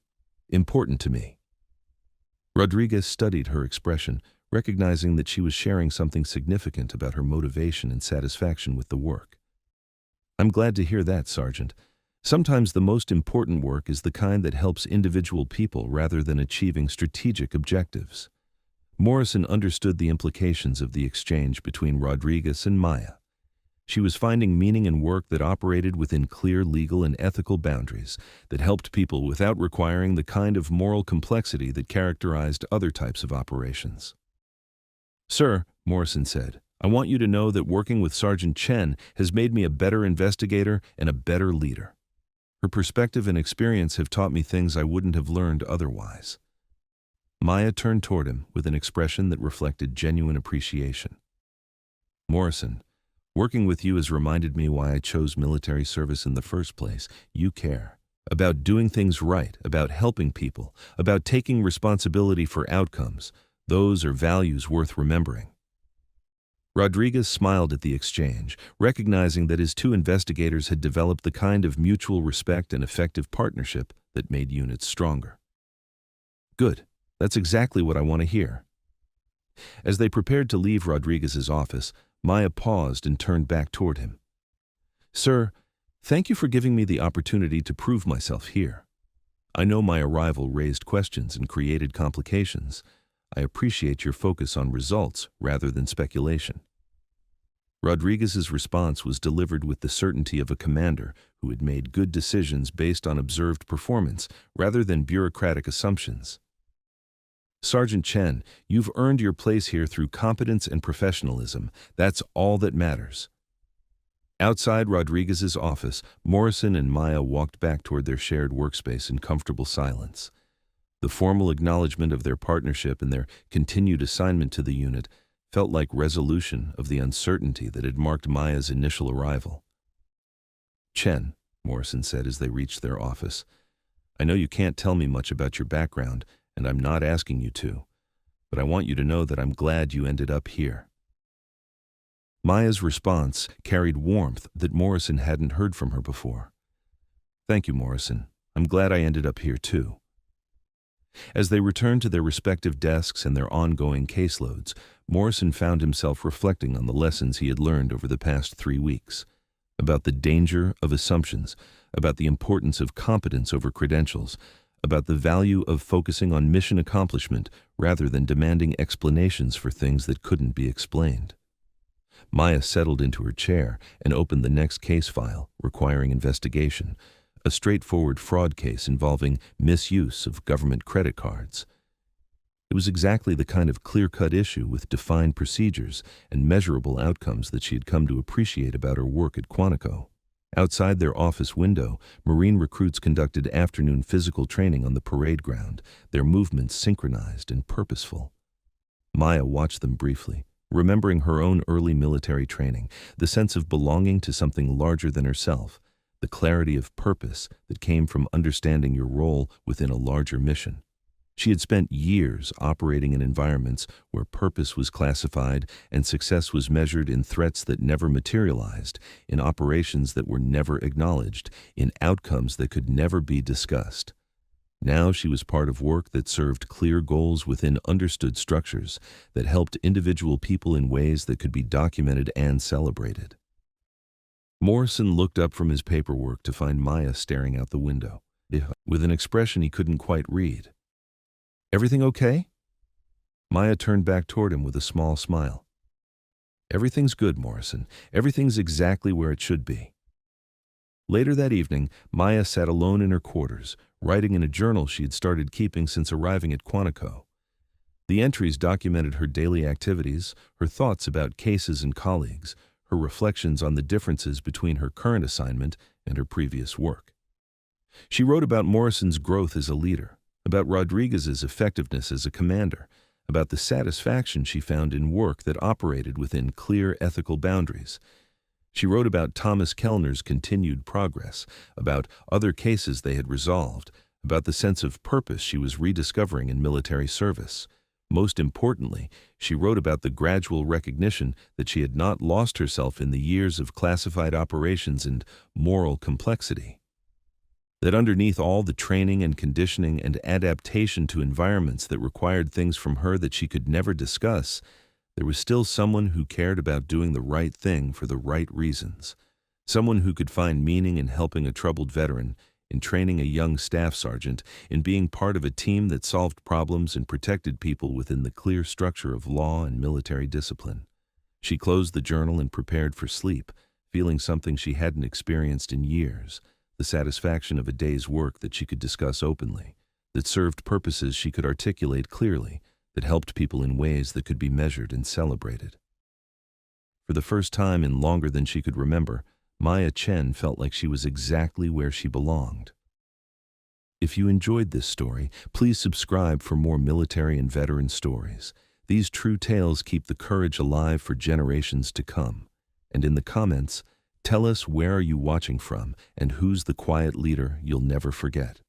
important to me." Rodriguez studied her expression, recognizing that she was sharing something significant about her motivation and satisfaction with the work. "I'm glad to hear that, Sergeant. Sometimes the most important work is the kind that helps individual people rather than achieving strategic objectives. Morrison understood the implications of the exchange between Rodriguez and Maya. She was finding meaning in work that operated within clear legal and ethical boundaries, that helped people without requiring the kind of moral complexity that characterized other types of operations. "Sir," Morrison said, "I want you to know that working with Sergeant Chen has made me a better investigator and a better leader. Her perspective and experience have taught me things I wouldn't have learned otherwise." Maya turned toward him with an expression that reflected genuine appreciation. "Morrison, working with you has reminded me why I chose military service in the first place. You care about doing things right, about helping people, about taking responsibility for outcomes. Those are values worth remembering." Rodriguez smiled at the exchange, recognizing that his two investigators had developed the kind of mutual respect and effective partnership that made units stronger. "Good. That's exactly what I want to hear." As they prepared to leave Rodriguez's office, Maya paused and turned back toward him. "Sir, thank you for giving me the opportunity to prove myself here. I know my arrival raised questions and created complications. I appreciate your focus on results rather than speculation." Rodriguez's response was delivered with the certainty of a commander who had made good decisions based on observed performance rather than bureaucratic assumptions. "Sergeant Chen, you've earned your place here through competence and professionalism. That's all that matters." Outside Rodriguez's office, Morrison and Maya walked back toward their shared workspace in comfortable silence. The formal acknowledgement of their partnership and their continued assignment to the unit felt like resolution of the uncertainty that had marked Maya's initial arrival. "Chen," Morrison said as they reached their office, "I know you can't tell me much about your background, and I'm not asking you to, but I want you to know that I'm glad you ended up here." Maya's response carried warmth that Morrison hadn't heard from her before. "Thank you, Morrison. I'm glad I ended up here too." As they returned to their respective desks and their ongoing caseloads, Morrison found himself reflecting on the lessons he had learned over the past 3 weeks, about the danger of assumptions, about the importance of competence over credentials, about the value of focusing on mission accomplishment rather than demanding explanations for things that couldn't be explained. Maya settled into her chair and opened the next case file requiring investigation, a straightforward fraud case involving misuse of government credit cards. It was exactly the kind of clear-cut issue with defined procedures and measurable outcomes that she had come to appreciate about her work at Quantico. Outside their office window, Marine recruits conducted afternoon physical training on the parade ground, their movements synchronized and purposeful. Maya watched them briefly, remembering her own early military training, the sense of belonging to something larger than herself, the clarity of purpose that came from understanding your role within a larger mission. She had spent years operating in environments where purpose was classified and success was measured in threats that never materialized, in operations that were never acknowledged, in outcomes that could never be discussed. Now she was part of work that served clear goals within understood structures, that helped individual people in ways that could be documented and celebrated. Morrison looked up from his paperwork to find Maya staring out the window, with an expression he couldn't quite read. "Everything okay?" Maya turned back toward him with a small smile. "Everything's good, Morrison. Everything's exactly where it should be." Later that evening, Maya sat alone in her quarters, writing in a journal she had started keeping since arriving at Quantico. The entries documented her daily activities, her thoughts about cases and colleagues, her reflections on the differences between her current assignment and her previous work. She wrote about Morrison's growth as a leader, about Rodriguez's effectiveness as a commander, about the satisfaction she found in work that operated within clear ethical boundaries. She wrote about Thomas Kellner's continued progress, about other cases they had resolved, about the sense of purpose she was rediscovering in military service. Most importantly, she wrote about the gradual recognition that she had not lost herself in the years of classified operations and moral complexity. That underneath all the training and conditioning and adaptation to environments that required things from her that she could never discuss, there was still someone who cared about doing the right thing for the right reasons. Someone who could find meaning in helping a troubled veteran, in training a young staff sergeant, in being part of a team that solved problems and protected people within the clear structure of law and military discipline. She closed the journal and prepared for sleep, feeling something she hadn't experienced in years, the satisfaction of a day's work that she could discuss openly, that served purposes she could articulate clearly, that helped people in ways that could be measured and celebrated. For the first time in longer than she could remember, Maya Chen felt like she was exactly where she belonged. If you enjoyed this story, please subscribe for more military and veteran stories. These true tales keep the courage alive for generations to come. And in the comments, tell us where are you watching from and who's the quiet leader you'll never forget.